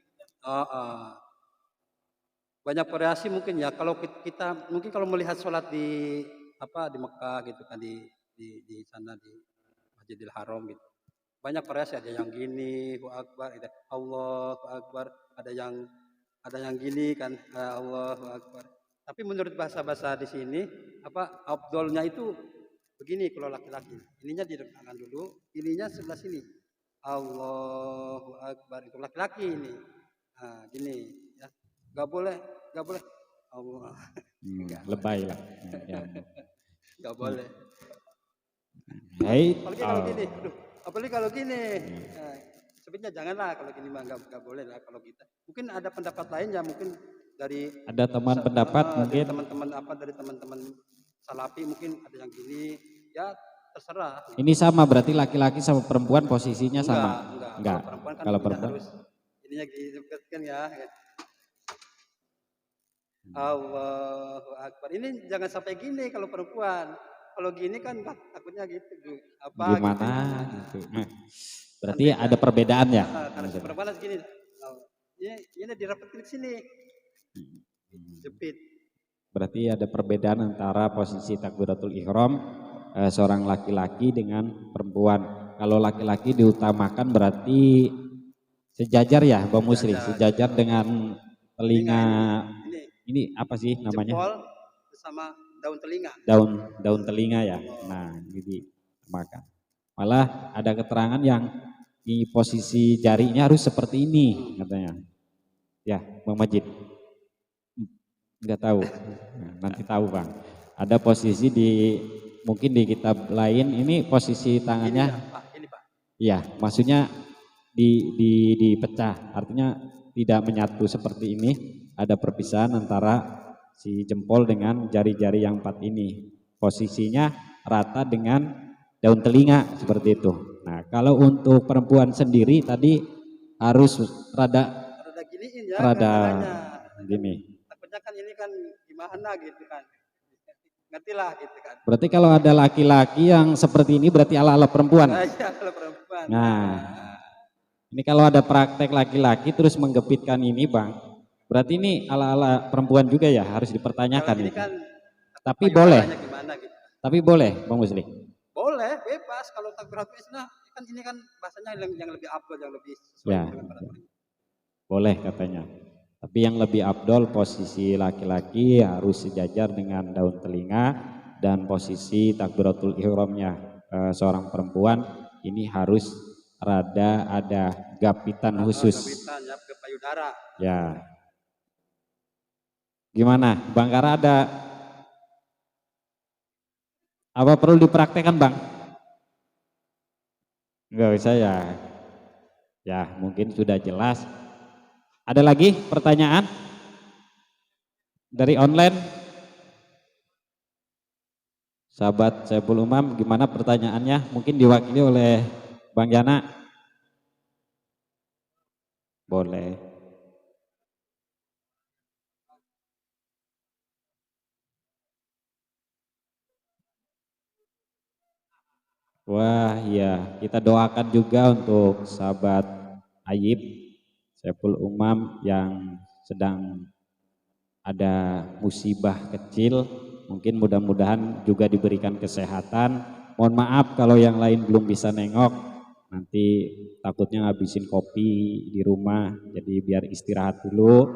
banyak variasi mungkin ya. Kalau kita mungkin kalau melihat sholat di di Mekah gitu kan, di sana di Masjidil Haram gitu, banyak variasi. Ada yang gini, Allahu Akbar, Allahu Akbar, ada yang gini kan, Allahu Akbar. Tapi menurut bahasa-bahasa di sini afdolnya itu begini kalau laki-laki. Ininya di tangan dulu, ininya sebelah sini. Allahu Akbar itu laki-laki ini. Nah, gini ya. Gak boleh, gak boleh. Allah.
Lebay lah. Ya.
Gak boleh.
Baik.
Apalagi kalau gini, apalagi kalau gini. Nah, sebenarnya janganlah kalau gini mah gak boleh lah kalau kita. Mungkin ada pendapat lain ya, mungkin dari
Ada teman pendapat mungkin
dari teman-teman salafi mungkin ada yang gini. Ya terserah.
ini sama berarti laki-laki sama perempuan posisinya sama?
Enggak. Kalau perempuan kan harus ininya gitu ya. Allahu Akbar. Ini jangan sampai gini kalau perempuan. Kalau gini kan takutnya gitu.
Gimana gitu. Berarti
Kan
ada perbedaan ya?
Karena si perempuan harus gini. Ini dirapetin ke sini. Jepit.
Berarti ada perbedaan antara posisi takbiratul ihram seorang laki-laki dengan perempuan. Kalau laki-laki diutamakan berarti sejajar ya Bang Musri, sejajar dengan telinga. Ini apa sih namanya?
Jempol bersama daun telinga.
Daun telinga ya. Nah, jadi maka malah ada keterangan yang di posisi jarinya harus seperti ini katanya. Ya, Bang Majid. Enggak tahu. Nah, nanti tahu, Bang. Ada posisi mungkin di kitab lain ini posisi tangannya.
Ini ya, Pak, ini Pak.
Iya, maksudnya dipecah. Artinya tidak menyatu seperti ini. Ada perpisahan antara si jempol dengan jari-jari yang 4 ini. Posisinya rata dengan daun telinga seperti itu. Nah, kalau untuk perempuan sendiri tadi harus rada
giniin ya,
rada gini.
Takutnya kan ini kan gimana gitu kan. Ngertilah gitu kan.
Berarti kalau ada laki-laki yang seperti ini berarti ala-ala perempuan.
Iya, ala perempuan.
Nah, ini kalau ada praktek laki-laki terus menggepitkan ini, Bang. Berarti ini ala-ala perempuan juga ya, harus dipertanyakan.
Ini kan,
tapi boleh.
Gimana, gitu.
Tapi boleh, Bang Musli.
Boleh, bebas kalau takbiratul ihram kan ini kan bahasanya yang lebih afdal, yang lebih sesuai
ya,
dengan peraturan.
Boleh katanya. Tapi yang lebih afdol posisi laki-laki harus sejajar dengan daun telinga, dan posisi takbiratul ihramnya seorang perempuan ini harus rada ada gapitan khusus.
Gapitan ya, ke payudara.
Ya. Gimana? Bang Kara ada apa perlu dipraktekkan, Bang? Enggak usah ya. Ya, mungkin sudah jelas. Ada lagi pertanyaan dari online? Sahabat Saiful Umam, gimana pertanyaannya? Mungkin diwakili oleh Bang Yana. Boleh. Wah ya, kita doakan juga untuk sahabat Ayib Saiful Umam yang sedang ada musibah kecil, mungkin mudah-mudahan juga diberikan kesehatan. Mohon maaf kalau yang lain belum bisa nengok, nanti takutnya ngabisin kopi di rumah, jadi biar istirahat dulu,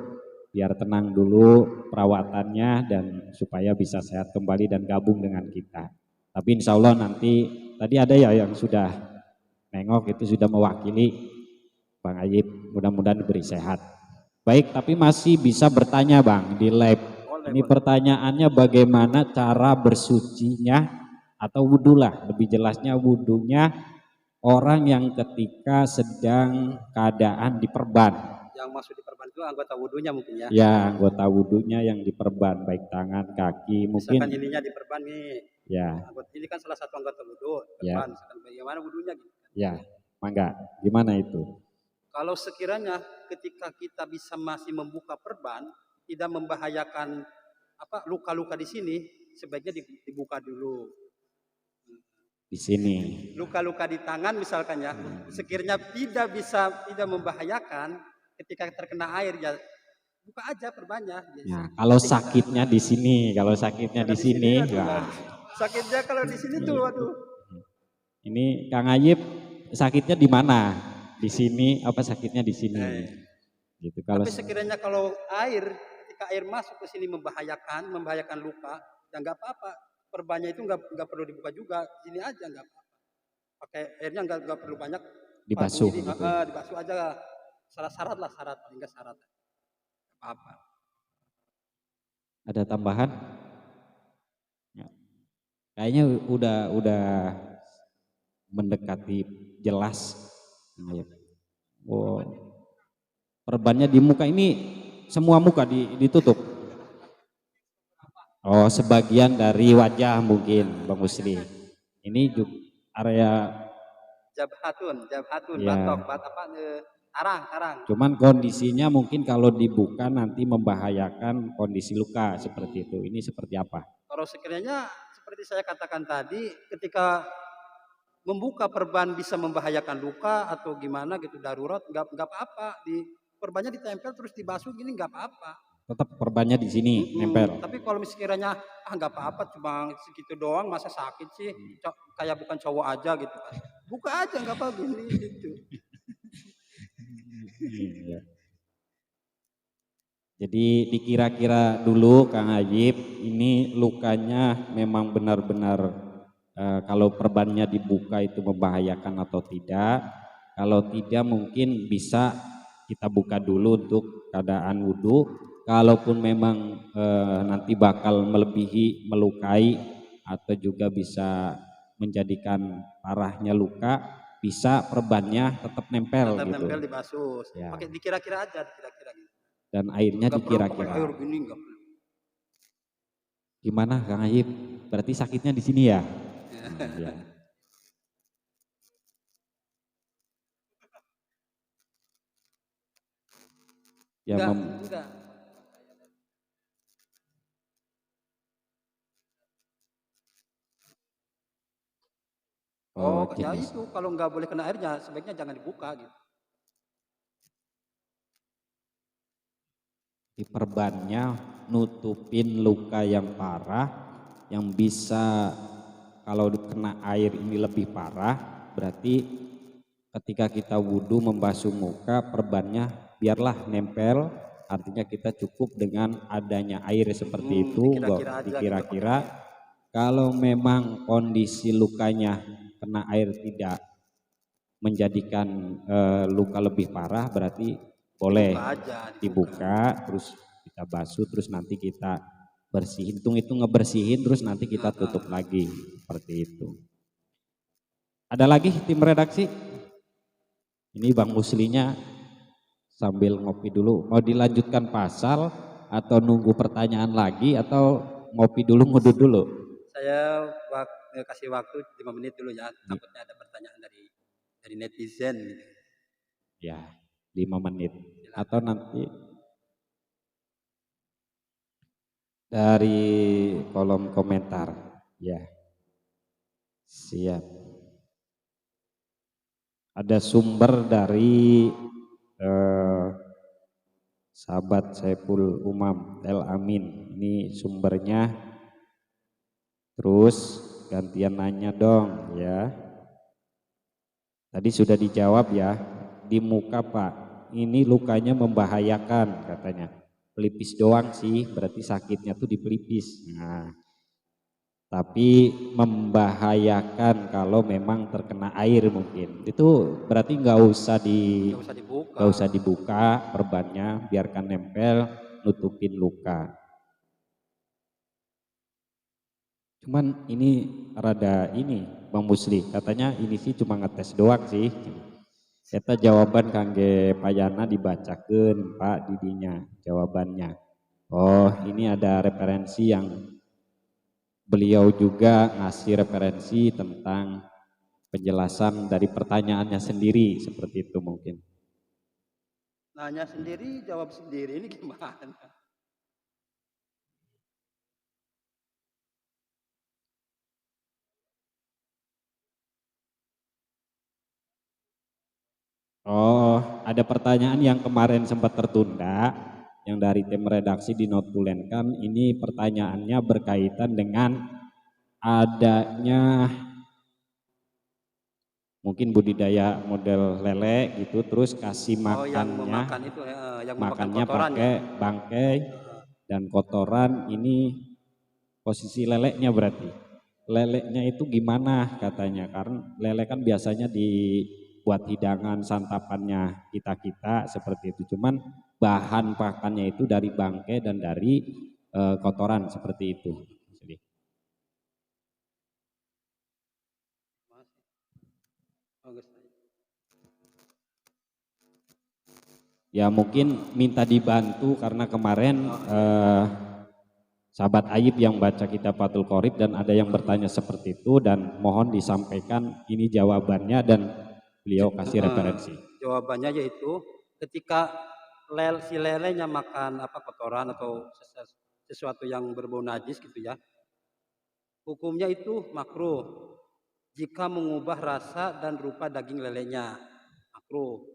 biar tenang dulu perawatannya, dan supaya bisa sehat kembali dan gabung dengan kita. Tapi insya Allah nanti, tadi ada ya yang sudah nengok, itu sudah mewakili Bang Ayib, mudah-mudahan diberi sehat. Baik, tapi masih bisa bertanya, Bang, di live. Ini pertanyaannya bagaimana cara bersucinya atau wudhu lah, lebih jelasnya wudhunya orang yang ketika sedang keadaan diperban.
Yang masuk diperban itu anggota wudhunya mungkin ya?
Ya, anggota wudhunya yang diperban, baik tangan, kaki, mungkin.
Misalkan ininya diperban nih.
Ya.
Ini kan salah satu anggota wudhu.
Ya.
Misalkan bagaimana wudhunya gitu.
Ya, mangga. Gimana itu?
Kalau sekiranya ketika kita bisa masih membuka perban, tidak membahayakan luka-luka di sini, sebaiknya dibuka dulu.
Di sini.
Luka-luka di tangan misalkan ya, sekiranya tidak membahayakan, ketika terkena air ya buka aja perbannya.
Ya, kalau sakitnya di sini, ya.
Sakitnya kalau di sini tuh, waduh.
Ini Kang Ayib sakitnya di mana? Di sini apa sakitnya di sini? Gitu.
Tapi sekiranya kalau ketika air masuk ke sini membahayakan luka, ya nggak apa-apa. Perbannya itu nggak perlu dibuka juga, sini aja nggak apa-apa. Pakai airnya nggak perlu banyak.
Dibasuh.
Dibasuh aja. Syarat paling nggak syarat. Apa?
Ada tambahan? Ya. Kayaknya udah mendekati jelas. Oh, perbannya di muka ini semua muka ditutup. Oh, sebagian dari wajah mungkin, Bang Musli. Ini juga area
jabhatun,
ya.
batok tarang.
Cuman kondisinya mungkin kalau dibuka nanti membahayakan kondisi luka seperti itu. Ini seperti apa?
Kalau sekiranya seperti saya katakan tadi, ketika membuka perban bisa membahayakan luka atau gimana gitu darurat, nggak apa-apa. Di perbannya ditempel terus dibasuh gini nggak apa-apa.
Tetap perbannya di sini nempel.
Tapi kalau misalnya nggak apa-apa, cuma segitu doang, masa sakit sih? Kayak bukan cowok aja gitu kan. Buka aja nggak apa gini gitu.
Jadi dikira-kira dulu Kang Ayib, ini lukanya memang benar-benar kalau perbannya dibuka itu membahayakan atau tidak. Kalau tidak mungkin bisa kita buka dulu untuk keadaan wudhu. Kalaupun memang nanti bakal melebihi melukai atau juga bisa menjadikan parahnya luka, bisa perbannya tetap nempel
Tetap
gitu
nempel dibasuh.
ya,
Pakai dikira-kira aja, dikira-kira gitu.
dan airnya
Nggak perlu pakai air
dikira-kira.
gini, nggak perlu.
Gimana Kang Ayib? Berarti sakitnya di sini ya? Ya. Ya
Enggak, enggak. Oh,
oh,
ya
jenis
itu kalau nggak boleh kena airnya, sebaiknya jangan dibuka gitu.
di perbannya nutupin luka yang parah, yang bisa kalau kena air ini lebih parah, berarti ketika kita wudhu membasuh muka perbannya biarlah nempel, artinya kita cukup dengan adanya air seperti itu, nggak
Dikira-kira aja gitu pakai
dikira-kira.
air.
Kalau memang kondisi lukanya kena air tidak menjadikan luka lebih parah, berarti boleh
Dibuka aja, dibuka.
dibuka, terus kita basuh, terus nanti kita bersihin, itu ngebersihin, terus nanti kita tutup lagi, seperti itu. Ada lagi tim redaksi? Ini Bang Muslinya sambil ngopi dulu. Mau dilanjutkan pasal atau nunggu pertanyaan lagi atau ngopi dulu, ngudut dulu?
Saya kasih waktu 5 menit dulu ya, takutnya ada pertanyaan dari netizen gitu.
Ya, 5 menit. Atau nanti dari kolom komentar. Ya, siap. Ada sumber dari sahabat Saiful Umam El Amin. Ini sumbernya. Terus gantian nanya dong ya. Tadi sudah dijawab ya. Di muka Pak, ini lukanya membahayakan katanya. Pelipis doang sih, berarti sakitnya tuh di pelipis. Nah, tapi membahayakan kalau memang terkena air mungkin. Itu berarti nggak usah dibuka perbannya, biarkan nempel, nutupin luka. Cuman ini rada ini Bang Musli, katanya ini sih cuma ngetes doang sih. Eta jawaban kangge Payana dibacakan Pak didinya jawabannya. Oh, ini ada referensi yang beliau juga ngasih referensi tentang penjelasan dari pertanyaannya sendiri, seperti itu mungkin.
Nanya sendiri, jawab sendiri, ini gimana?
Oh, ada pertanyaan yang kemarin sempat tertunda, yang dari tim redaksi dinotulenkan. Ini pertanyaannya berkaitan dengan adanya mungkin budidaya model lele gitu, terus kasih makannya, makannya pakai bangkai dan kotoran. Ini posisi leleknya berarti. Leleknya itu gimana katanya, karena lele kan biasanya dibuat hidangan santapannya kita-kita seperti itu, cuman bahan pakannya itu dari bangkai dan dari kotoran seperti itu. Ya mungkin minta dibantu karena kemarin sahabat Ayib yang baca kitab Fathul Qorib dan ada yang bertanya seperti itu, dan mohon disampaikan ini jawabannya dan beliau kasih referensi.
Jawabannya yaitu ketika si lelenya makan kotoran atau sesuatu yang berbau najis gitu ya, hukumnya itu makruh jika mengubah rasa dan rupa daging lelenya, makruh.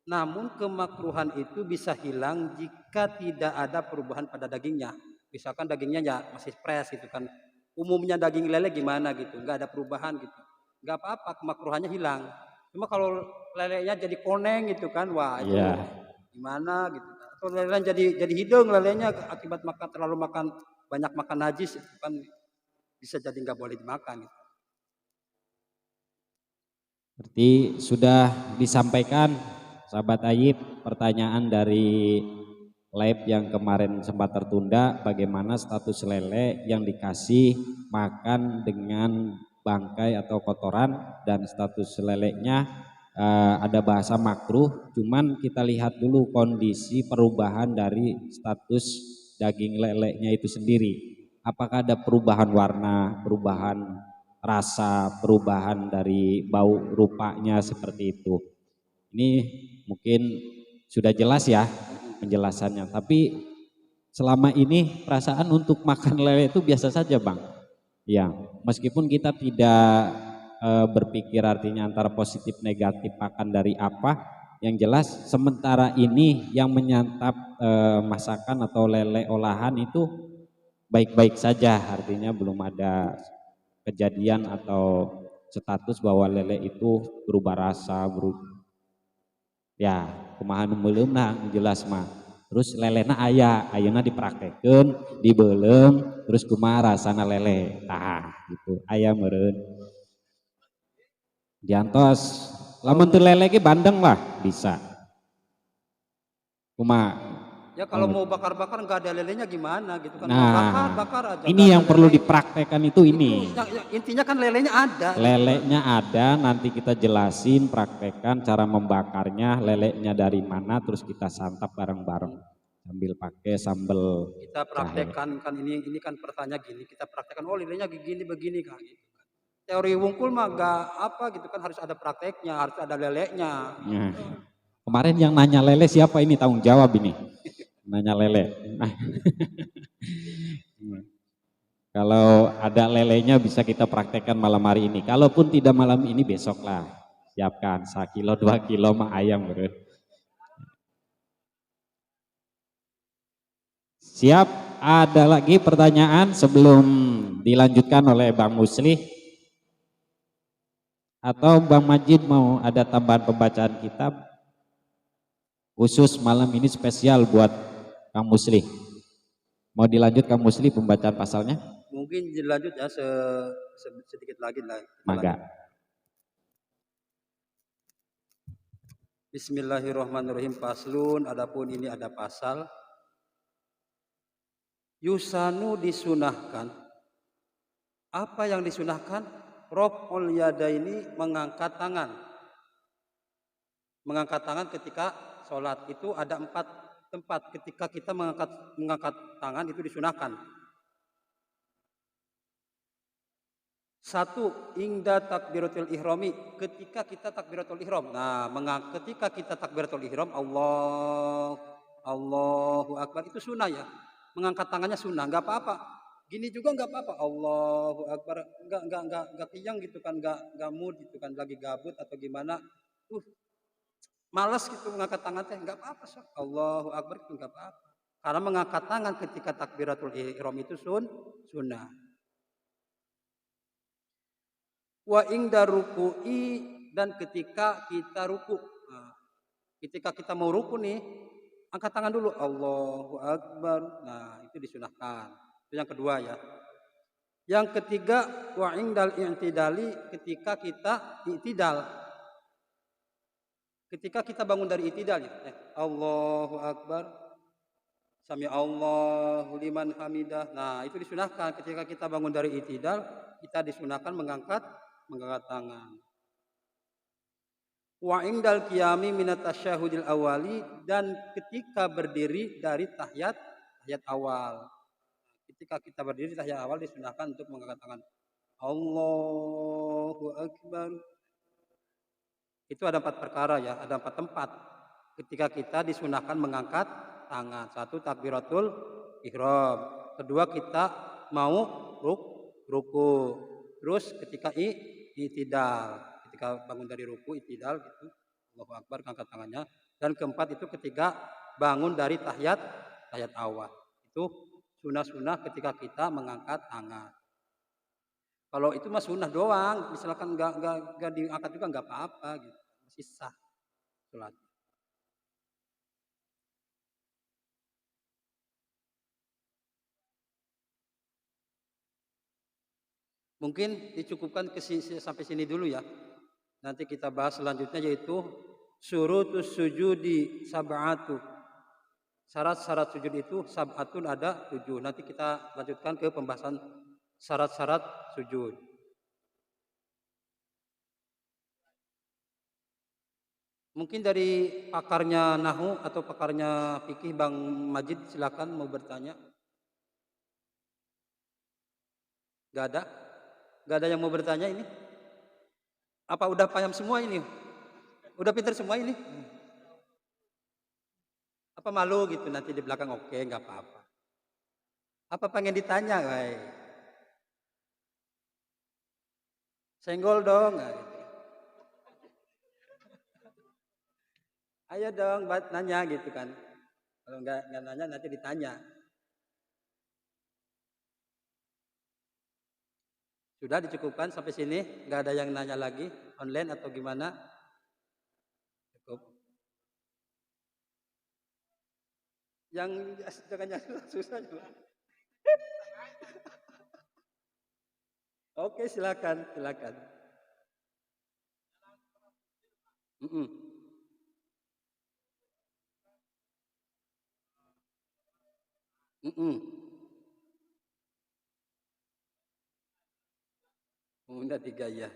Namun kemakruhan itu bisa hilang jika tidak ada perubahan pada dagingnya. Misalkan dagingnya ya masih fresh gitu kan. Umumnya daging lele gimana gitu, nggak ada perubahan gitu. Nggak apa-apa, kemakruhannya hilang. Cuma kalau lelenya jadi koneng gitu kan, wah itu gimana gitu. Atau lele jadi hidung lelenya akibat terlalu banyak makan najis itu kan bisa jadi nggak boleh dimakan gitu.
Berarti sudah disampaikan sahabat Ayib pertanyaan dari live yang kemarin sempat tertunda, bagaimana status lele yang dikasih makan dengan bangkai atau kotoran, dan status lelenya ada bahasa makruh. Cuman kita lihat dulu kondisi perubahan dari status daging lelenya itu sendiri, apakah ada perubahan warna, perubahan rasa, perubahan dari bau rupanya seperti itu. Ini mungkin sudah jelas ya penjelasannya, tapi selama ini perasaan untuk makan lele itu biasa saja Bang. Ya, meskipun kita tidak berpikir artinya antara positif negatif akan dari apa, yang jelas sementara ini yang menyantap masakan atau lele olahan itu baik-baik saja, artinya belum ada kejadian atau status bahwa lele itu berubah rasa, ya kumaha nu meuleuh jelas mah. Terus lelena ayeuna dipraktekeun, dibeulem, terus kumaha rasana lele. Tah, gitu. Aya meureun. Diantos lamun teu lele ge bandeng lah bisa. Kumaha?
Ya kalau mau bakar-bakar nggak ada lelenya gimana gitu kan?
Nah,
Bakar aja nggak
ini
ada
yang perlu
lele.
dipraktekkan itu
Itu
ini.
yang intinya kan lelenya ada.
Lelenya ada, nanti kita jelasin, praktekkan cara membakarnya, lelenya dari mana, terus kita santap bareng-bareng sambil pakai sambal
Kita
jahe.
praktekkan kan ini kan pertanyaan gini, kita praktekkan oh lelenya begini begini kan gitu. Teori wungkul mah nggak apa gitu kan, harus ada prakteknya, harus ada lelenya.
Nah, kemarin yang nanya lele siapa ini, tanggung jawab ini, nanya lele. Nah, kalau ada lelenya bisa kita praktekkan malam hari ini. Kalaupun tidak malam ini, besok lah. Siapkan 1 kilo 2 kilo mah ayam bro. Siap, ada lagi pertanyaan sebelum dilanjutkan oleh Bang Muslih? Atau Bang Majid mau ada tambahan pembacaan kitab? Khusus malam ini spesial buat Kang Muslih. Mau dilanjut Kang Muslih pembacaan pasalnya?
Mungkin dilanjut ya sedikit lagi lah.
Mangga.
Bismillahirrahmanirrahim. Paslun, adapun ini ada pasal. Yusanu disunahkan. Apa yang disunahkan? Raf'ul yadaini, mengangkat tangan. Mengangkat tangan ketika sholat itu ada 4 tempat ketika kita mengangkat tangan itu disunahkan. 1, ingda takbiratul ihrami, ketika kita takbiratul ihram. Nah, ketika kita takbiratul ihram, Allahu akbar, itu sunnah ya. Mengangkat tangannya sunnah, nggak apa-apa. Gini juga nggak apa-apa. Allahu akbar, nggak kiyang gitu kan, nggak mood gitu kan, lagi gabut atau gimana. Malas gitu mengangkat tangan teh, nggak apa-apa. Allahu akbar itu nggak apa-apa. Karena mengangkat tangan ketika takbiratul ihram itu sunnah. Wa ingda ruku'i, dan ketika kita ruku. Nah, ketika kita mau ruku nih, angkat tangan dulu, Allahu akbar. Nah, itu disunahkan. Itu yang kedua ya. Yang ketiga, wa ingdal i'tidali, ketika kita i'tidal. Ketika kita bangun dari i'tidal ya, Allahu akbar, sami Allahu liman hamidah. Nah, itu disunahkan ketika kita bangun dari i'tidal, kita disunahkan mengangkat tangan. Wa indal qiyami minat tasyahudil awali, dan ketika berdiri dari tahiyat awal. Ketika kita berdiri tahiyat awal disunahkan untuk mengangkat tangan. Allahu akbar. Itu ada 4 perkara ya, ada 4 tempat ketika kita disunahkan mengangkat tangan. 1, takbiratul ihram. Kedua, kita mau ruku. Terus ketika i'tidal, ketika bangun dari ruku i'tidal gitu, Allahu akbar, angkat tangannya. Dan keempat itu ketika bangun dari tahiyat awal. Itu sunnah-sunnah ketika kita mengangkat tangan. Kalau itu mah sunnah doang, misalkan enggak diangkat juga enggak apa-apa gitu. Masih sah salat. Mungkin dicukupkan sampai sini dulu ya. Nanti kita bahas selanjutnya yaitu syurutus sujudi sab'atu. Syarat-syarat sujud itu sab'atun ada 7. Nanti kita lanjutkan ke pembahasan syarat-syarat sujud. Mungkin dari pakarnya Nahu atau pakarnya fikih Bang Majid, silakan mau bertanya. Gak ada? Gak ada yang mau bertanya ini? Apa udah paham semua ini? Udah pintar semua ini? Apa malu gitu nanti di belakang? Oke, nggak apa-apa. Apa pengen ditanya, guys? Senggol dong, nah, gitu. Ayo dong, nanya gitu kan. Kalau nggak nanya nanti ditanya. Sudah dicukupkan sampai sini? Nggak ada yang nanya lagi? Online atau gimana? Cukup. Yang jangan susah juga. Oke, silakan. Udah 3 ya.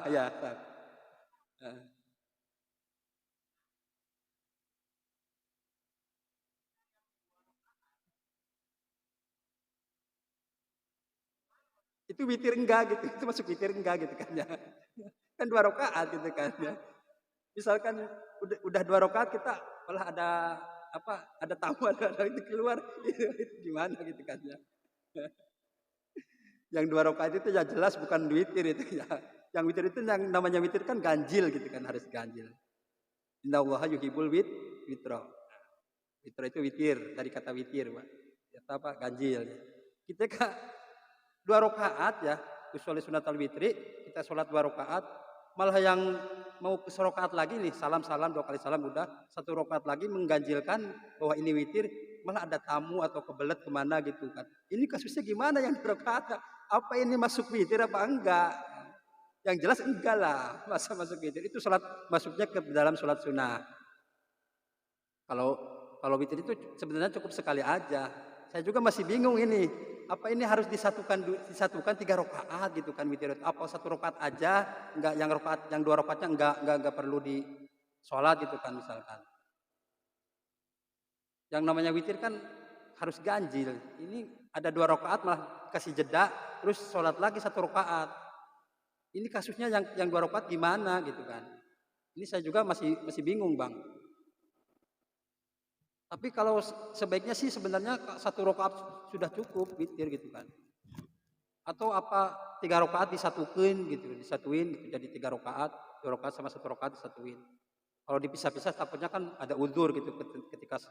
Ya. Itu witir enggak gitu, itu masuk witir enggak gitu kan ya. Kan 2 rakaat gitu kan ya. Misalkan udah 2 rakaat kita malah ada tamu ada itu keluar itu gimana gitu kan ya. Yang 2 rakaat itu ya jelas bukan witir itu ya. Yang witir itu yang namanya witir kan ganjil gitu kan, harus ganjil. Innallaha yuhibbul witra. Witra itu witir, dari kata witir, Pak. Ya apa ganjil. Kita 2 rakaat ya, usolli sunatal witri, kita sholat 2 rakaat, malah yang mau ke rakaat lagi nih, salam 2 kali salam udah, 1 rakaat lagi mengganjilkan bahwa ini witir, malah ada tamu atau kebelet kemana gitu kan. Ini kasusnya gimana yang 2 rakaat? Apa ini masuk witir apa enggak? Yang jelas enggak lah, masa masuk witir. Itu sholat masuknya ke dalam sholat sunnah. Kalau witir itu sebenarnya cukup sekali aja. Saya juga masih bingung ini. Apa ini harus disatukan 3 rakaat gitu kan witir? Apa 1 rakaat aja? Enggak yang 2 rakaatnya enggak perlu di sholat gitu kan misalkan. Yang namanya witir kan harus ganjil. Ini ada 2 rakaat malah kasih jeda terus sholat lagi 1 rakaat. Ini kasusnya yang 2 rakaat gimana gitu kan. Ini saya juga masih bingung, Bang. Tapi kalau sebaiknya sih sebenarnya 1 rakaat sudah cukup witir gitu kan. Atau apa 3 rakaat disatuin gitu jadi 3 rakaat, 2 rakaat sama 1 rakaat disatuin. Kalau dipisah-pisah takutnya kan ada udzur gitu ketika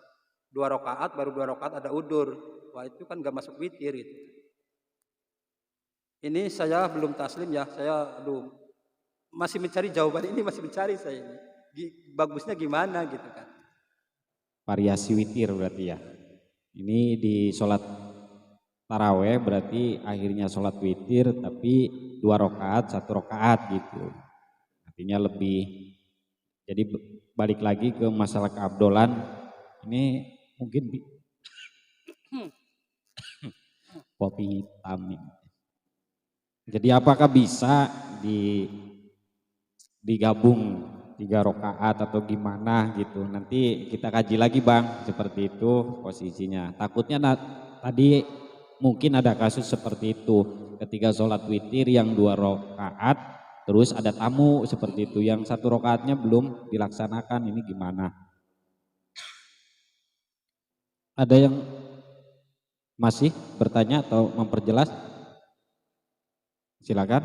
2 rakaat baru 2 rakaat ada udzur. Wah, itu kan enggak masuk witir gitu. Ini saya belum taslim ya, saya masih mencari jawaban ini, masih mencari saya ini. Bagusnya gimana gitu kan.
Variasi witir berarti ya. Ini di sholat taraweh berarti akhirnya sholat witir tapi 2 rakaat 1 rakaat gitu. Artinya lebih. Jadi balik lagi ke masalah keabdolan. Ini mungkin kopi hitam ini. Jadi apakah bisa digabung 3 rakaat atau gimana gitu? Nanti kita kaji lagi, Bang, seperti itu posisinya. Takutnya tadi mungkin ada kasus seperti itu, ketika sholat witir yang 2 rakaat terus ada tamu seperti itu, yang 1 rakaatnya belum dilaksanakan, ini gimana? Ada yang masih bertanya atau memperjelas? Silakan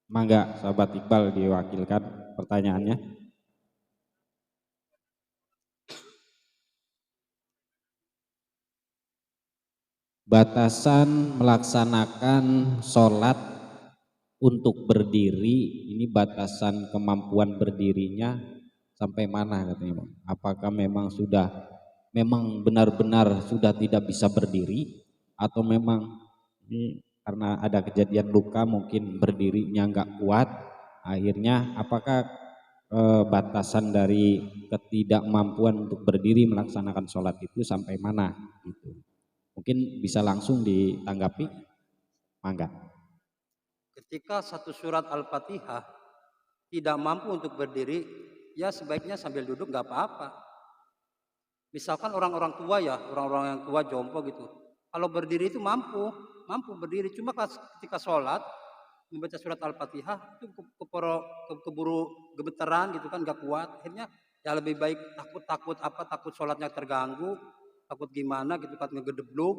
Mangga sahabat Iqbal diwakilkan pertanyaannya. Batasan melaksanakan sholat untuk berdiri, ini batasan kemampuan berdirinya sampai mana katanya Bang? Apakah memang benar-benar sudah tidak bisa berdiri atau memang ini karena ada kejadian luka mungkin berdirinya nggak kuat, akhirnya apakah batasan dari ketidakmampuan untuk berdiri melaksanakan sholat itu sampai mana gitu. Mungkin bisa langsung ditanggapi, mangga.
Ketika satu surat Al-Fatihah tidak mampu untuk berdiri, ya sebaiknya sambil duduk nggak apa-apa. Misalkan orang-orang tua ya, orang-orang yang tua jompo gitu. Kalau berdiri itu mampu berdiri. Cuma ketika sholat membaca surat Al-Fatihah itu keburu gemeteran gitu kan, nggak kuat. Akhirnya ya lebih baik takut sholatnya terganggu, takut gimana gitu kan ngegedebluk.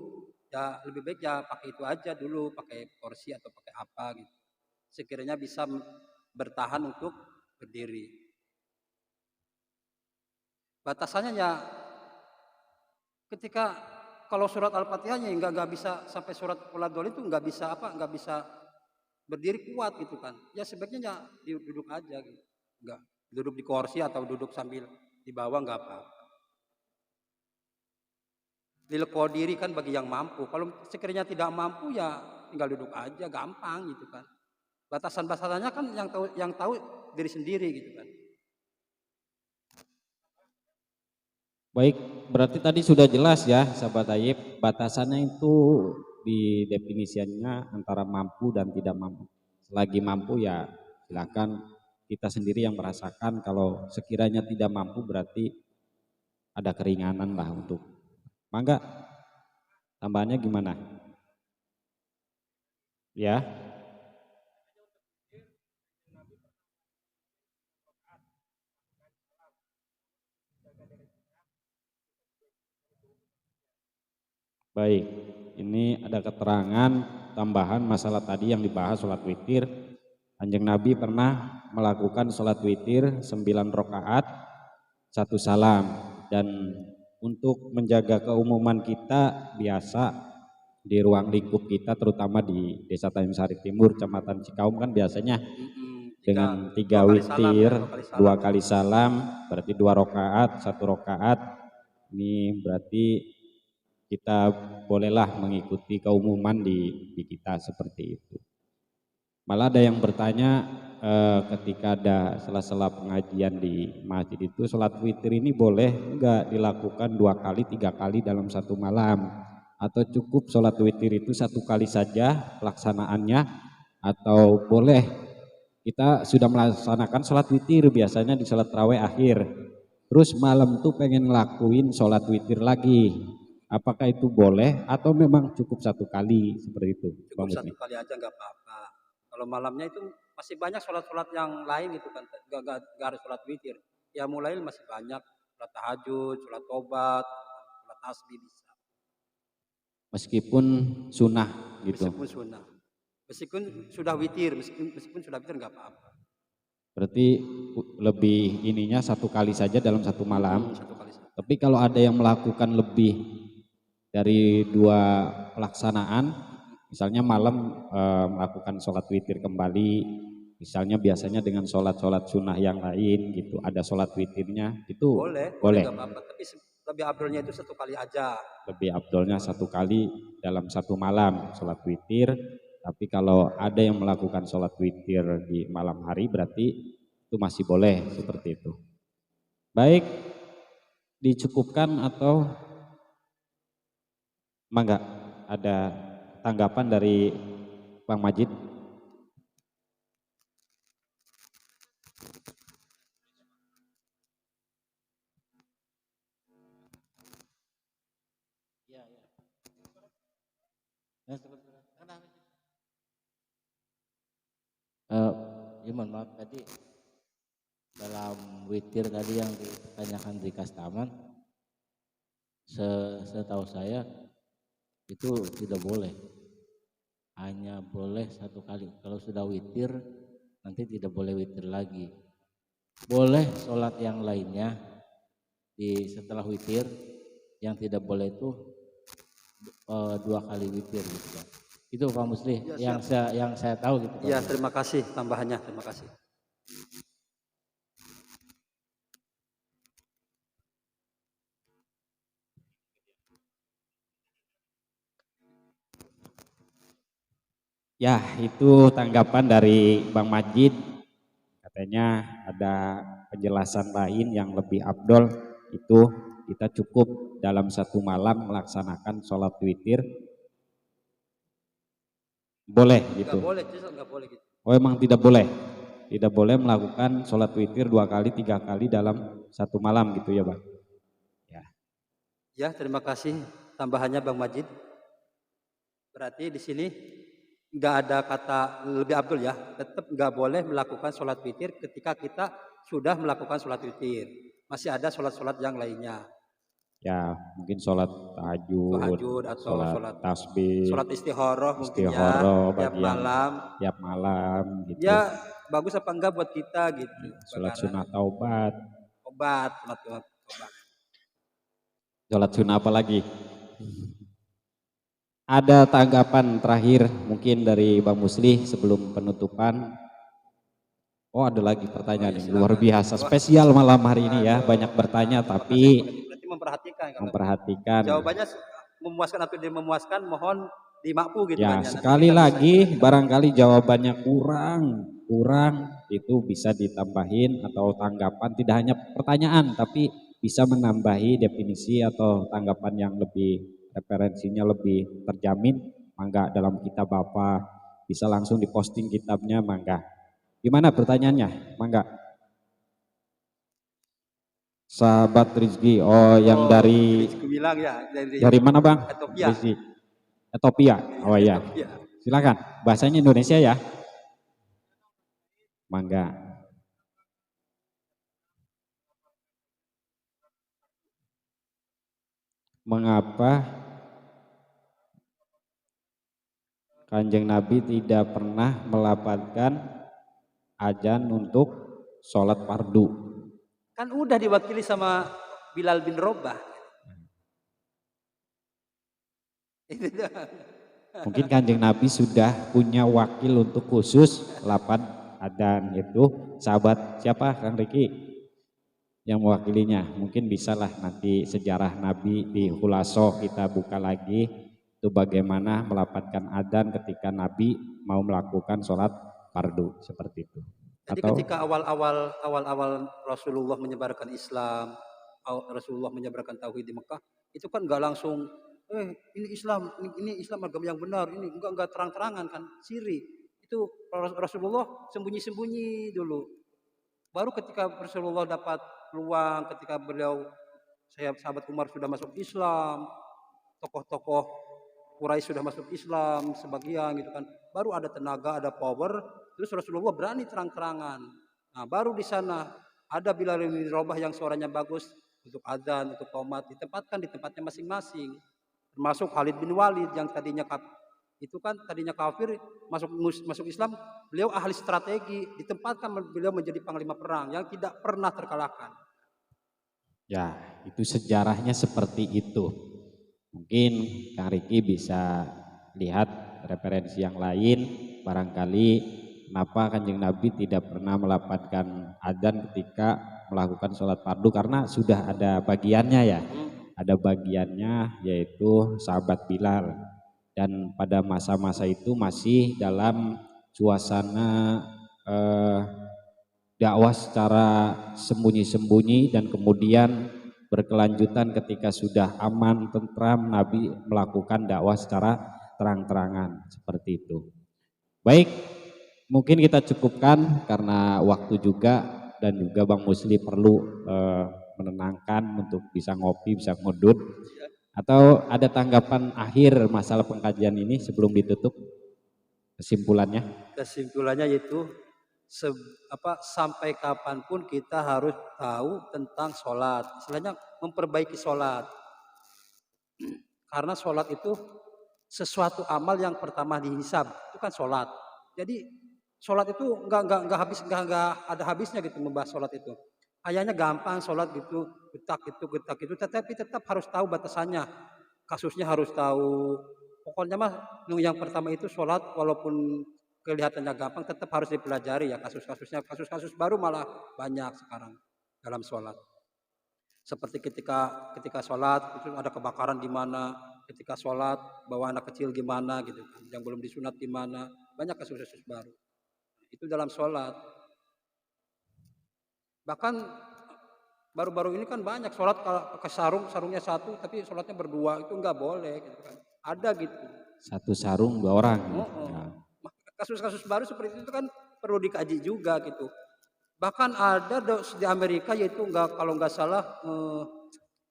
Ya lebih baik ya pakai itu aja dulu, pakai kursi atau pakai apa gitu. Sekiranya bisa bertahan untuk berdiri. Batasannya ya ketika kalau surat Al-Fatihahnya nggak bisa sampai surat Qul itu nggak bisa berdiri kuat gitu kan, ya sebaiknya ya duduk aja gitu, nggak duduk di kursi atau duduk sambil di bawah nggak apa-apa. Lil qadiri kan bagi yang mampu, kalau sekiranya tidak mampu ya tinggal duduk aja, gampang gitu kan. Batasan-batasannya kan yang tahu diri sendiri gitu kan.
Baik, berarti tadi sudah jelas ya sahabat Tayyib, batasannya itu di definisinya antara mampu dan tidak mampu. Selagi mampu ya silakan, kita sendiri yang merasakan. Kalau sekiranya tidak mampu berarti ada keringanan lah untuk. Mangga, tambahannya gimana? Ya. Baik, ini ada keterangan tambahan masalah tadi yang dibahas sholat witir. Kanjeng Nabi pernah melakukan sholat witir 9 rakaat 1 salam, dan untuk menjaga keumuman kita biasa di ruang lingkup kita terutama di Desa Tanjung Sari Timur, Kecamatan Cikaum kan biasanya dengan 3 witir, 2 kali salam, berarti 2 rakaat, 1 rakaat. Ini berarti kita bolehlah mengikuti keumuman di kita seperti itu. Malah ada yang bertanya ketika ada sela-sela pengajian di masjid itu, sholat witir ini boleh enggak dilakukan 2 kali 3 kali dalam satu malam, atau cukup sholat witir itu 1 kali saja pelaksanaannya, atau boleh kita sudah melaksanakan sholat witir biasanya di sholat tarawih akhir, terus malam tuh pengen ngelakuin sholat witir lagi, apakah itu boleh atau memang cukup 1 kali seperti itu?
Cukup 1 kali aja nggak apa-apa. Kalau malamnya itu masih banyak sholat-sholat yang lain gitu kan, nggak harus sholat witir. Ya mulai masih banyak, sholat tahajud, sholat tobat, sholat tasbih bisa.
Meskipun sunnah gitu.
Meskipun sunnah, meskipun sudah witir, meskipun sudah witir nggak apa-apa.
Berarti lebih ininya 1 kali saja dalam 1 malam.
1 kali saja.
Tapi kalau ada yang melakukan lebih dari 2 pelaksanaan, misalnya malam melakukan sholat witir kembali, misalnya biasanya dengan sholat-sholat sunnah yang lain gitu, ada sholat witirnya, itu
boleh. Gak apa-apa, tapi lebih abdulnya itu 1 kali aja.
Lebih abdulnya 1 kali dalam 1 malam sholat witir. Tapi kalau ada yang melakukan sholat witir di malam hari berarti itu masih boleh seperti itu. Baik, dicukupkan atau mangga ada tanggapan dari Bang Majid?
Ya mohon maaf, tadi dalam witir tadi yang ditanyakan di Kastaman, setahu saya itu tidak boleh, hanya boleh 1 kali. Kalau sudah witir nanti tidak boleh witir lagi. Boleh sholat yang lainnya setelah witir, yang tidak boleh itu 2 kali witir gitu kan. Itu Pak Musli ya, yang saya tahu gitu Pak.
Ya, terima kasih tambahannya, terima kasih.
Ya, itu tanggapan dari Bang Majid. Katanya ada penjelasan lain yang lebih afdol, itu kita cukup dalam satu malam melaksanakan sholat witir. Boleh
Nggak
gitu.
boleh, justru nggak boleh gitu.
Oh, emang tidak boleh? Tidak boleh melakukan sholat witir 2 kali, 3 kali dalam satu malam gitu ya Bang? Ya.
Ya, terima kasih tambahannya Bang Majid. Berarti di sini nggak ada kata lebih abdul ya. Tetap nggak boleh melakukan sholat witir ketika kita sudah melakukan sholat witir. Masih ada sholat-sholat yang lainnya.
Ya, mungkin sholat tahajud,
Tahajud atau
sholat
sholat
tasbih,
sholat istikharah mungkin ya
istikharah
tiap
bagi yang
malam.
tiap malam gitu.
Ya bagus apa enggak buat kita gitu.
Sholat
Perkara
sunnah taubat,
obat, sholat obat.
sholat sunnah apa lagi? Ada tanggapan terakhir mungkin dari Bang Musli sebelum penutupan. Oh, ada lagi pertanyaan
Oh, ya,
yang luar
silakan.
biasa, spesial malam hari ini ya, banyak bertanya tapi
Berarti memperhatikan kalau
memperhatikan.
jawabannya memuaskan atau tidak memuaskan, mohon dimakfu gitu
Ya,
kan ya. Nanti
sekali
kita
lagi
bisa
barangkali jawabannya kurang itu bisa ditambahin atau tanggapan, tidak hanya pertanyaan tapi bisa menambahi definisi atau tanggapan yang lebih referensinya lebih terjamin. Mangga dalam kitab Bapak bisa langsung diposting kitabnya, mangga. Gimana pertanyaannya? Mangga. Sahabat Rizki, oh yang dari
Rizky bilang ya
dari mana Bang?
Ethiopia.
Rizki. Ethiopia. Oh iya.
Ethiopia.
Silakan. Bahasanya Indonesia ya. Mangga. Mengapa Kanjeng Nabi tidak pernah melafalkan azan untuk sholat fardu?
Kan udah diwakili sama Bilal bin Robah. Itu dah.
Mungkin Kanjeng Nabi sudah punya wakil untuk khusus lapan adzan, itu sahabat siapa Kang Riki yang mewakilinya? Mungkin bisalah nanti sejarah Nabi di Khulasoh kita buka lagi itu bagaimana melapatkan adzan ketika Nabi mau melakukan sholat fardu seperti itu.
Jadi
Atau
ketika awal-awal Rasulullah menyebarkan Islam, Rasulullah menyebarkan tauhid di Mekah, itu kan nggak langsung ini Islam agama yang benar, ini enggak terang-terangan kan, siri. Itu Rasulullah sembunyi-sembunyi dulu. Baru ketika Rasulullah dapat peluang, ketika beliau sahabat Umar sudah masuk Islam, tokoh-tokoh Quraisy sudah masuk Islam sebagian gitu kan, baru ada tenaga, ada power, terus Rasulullah berani terang-terangan. Nah baru di sana ada Bilal bin Rabah yang suaranya bagus untuk adzan, untuk qomat, ditempatkan di tempatnya masing-masing. Termasuk Khalid bin Walid yang tadinya kafir, masuk Islam, beliau ahli strategi, ditempatkan beliau menjadi panglima perang yang tidak pernah terkalahkan.
ya itu sejarahnya seperti itu. Mungkin Kang Riki bisa lihat referensi yang lain, barangkali kenapa Kanjeng Nabi tidak pernah melapatkan adzan ketika melakukan sholat fardu, karena sudah ada bagiannya ya. Ada bagiannya yaitu sahabat Bilal, dan pada masa-masa itu masih dalam suasana dakwah secara sembunyi-sembunyi, dan kemudian berkelanjutan ketika sudah aman, tentram, Nabi melakukan dakwah secara terang-terangan seperti itu. Baik, mungkin kita cukupkan karena waktu juga, dan juga Bang Musli perlu menenangkan untuk bisa ngopi, bisa ngudut. Atau ada tanggapan akhir masalah pengkajian ini sebelum ditutup? Kesimpulannya?
Kesimpulannya yaitu sampai kapanpun kita harus tahu tentang sholat. Istilahnya memperbaiki sholat. Karena sholat itu sesuatu amal yang pertama dihisab, itu kan sholat. Jadi sholat itu nggak ada habisnya gitu membahas sholat itu. Kayaknya gampang sholat gitu, getak itu, tetapi tetap harus tahu batasannya. Kasusnya harus tahu. Pokoknya mah yang pertama itu sholat, walaupun kelihatannya gampang tetap harus dipelajari ya kasus-kasusnya. Kasus-kasus baru malah banyak sekarang dalam sholat. Seperti ketika sholat itu ada kebakaran di mana, ketika sholat bawa anak kecil gimana gitu kan, yang belum disunat gimana, banyak kasus-kasus baru. Itu dalam sholat. Bahkan baru-baru ini kan banyak sholat pakai sarungnya satu, tapi sholatnya berdua, itu nggak boleh gitu kan. Ada gitu.
Satu sarung 2 orang.
Ya. Kasus-kasus baru seperti itu kan perlu dikaji juga gitu. Bahkan ada di Amerika yaitu kalau nggak salah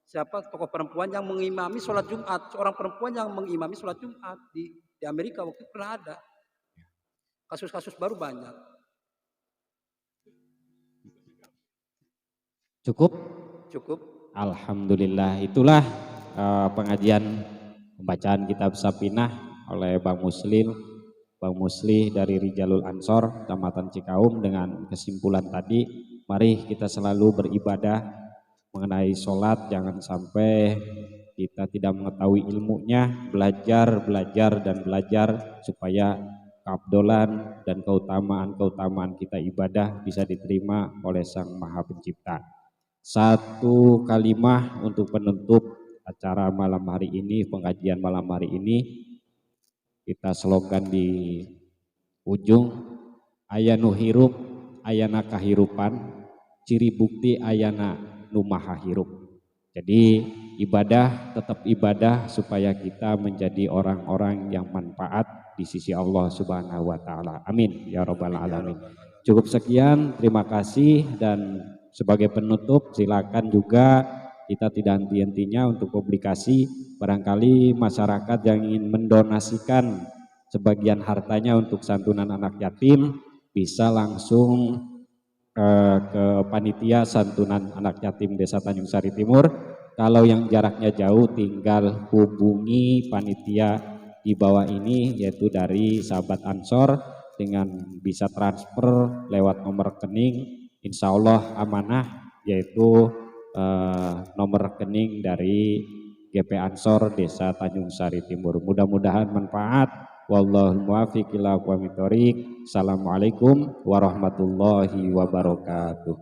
siapa tokoh perempuan yang mengimami sholat Jumat, seorang perempuan yang mengimami sholat Jumat di Amerika waktu itu pernah ada. Kasus-kasus baru banyak.
Cukup?
Cukup.
Alhamdulillah, itulah pengajian pembacaan kitab Sapinah oleh Bang Muslih dari Rijalul Ansor, Kecamatan Cikaum, dengan kesimpulan tadi, mari kita selalu beribadah mengenai sholat, jangan sampai kita tidak mengetahui ilmunya, belajar supaya keabdolan dan keutamaan kita ibadah bisa diterima oleh Sang Maha Pencipta. Satu kalimah untuk penutup acara malam hari ini, pengajian malam hari ini, kita slogan di ujung, ayanu hirup, ayana kahirupan, ciri bukti ayana numaha hirup. Jadi ibadah, tetap ibadah supaya kita menjadi orang-orang yang manfaat di sisi Allah Subhanahu wa Ta'ala. Amin ya Rabbal Alamin. Cukup sekian, terima kasih, dan sebagai penutup silakan juga kita tidak henti-hentinya untuk publikasi. Barangkali masyarakat yang ingin mendonasikan sebagian hartanya untuk santunan anak yatim bisa langsung ke panitia santunan anak yatim Desa Tanjung Sari Timur. Kalau yang jaraknya jauh tinggal hubungi panitia di bawah ini, yaitu dari sahabat Ansor, dengan bisa transfer lewat nomor rekening, insya Allah amanah, yaitu nomor rekening dari GP Ansor Desa Tanjung Sari Timur. Mudah-mudahan manfaat. Wallahul muwaffiq ila aqwamit thoriq. Assalamualaikum warahmatullahi wabarakatuh.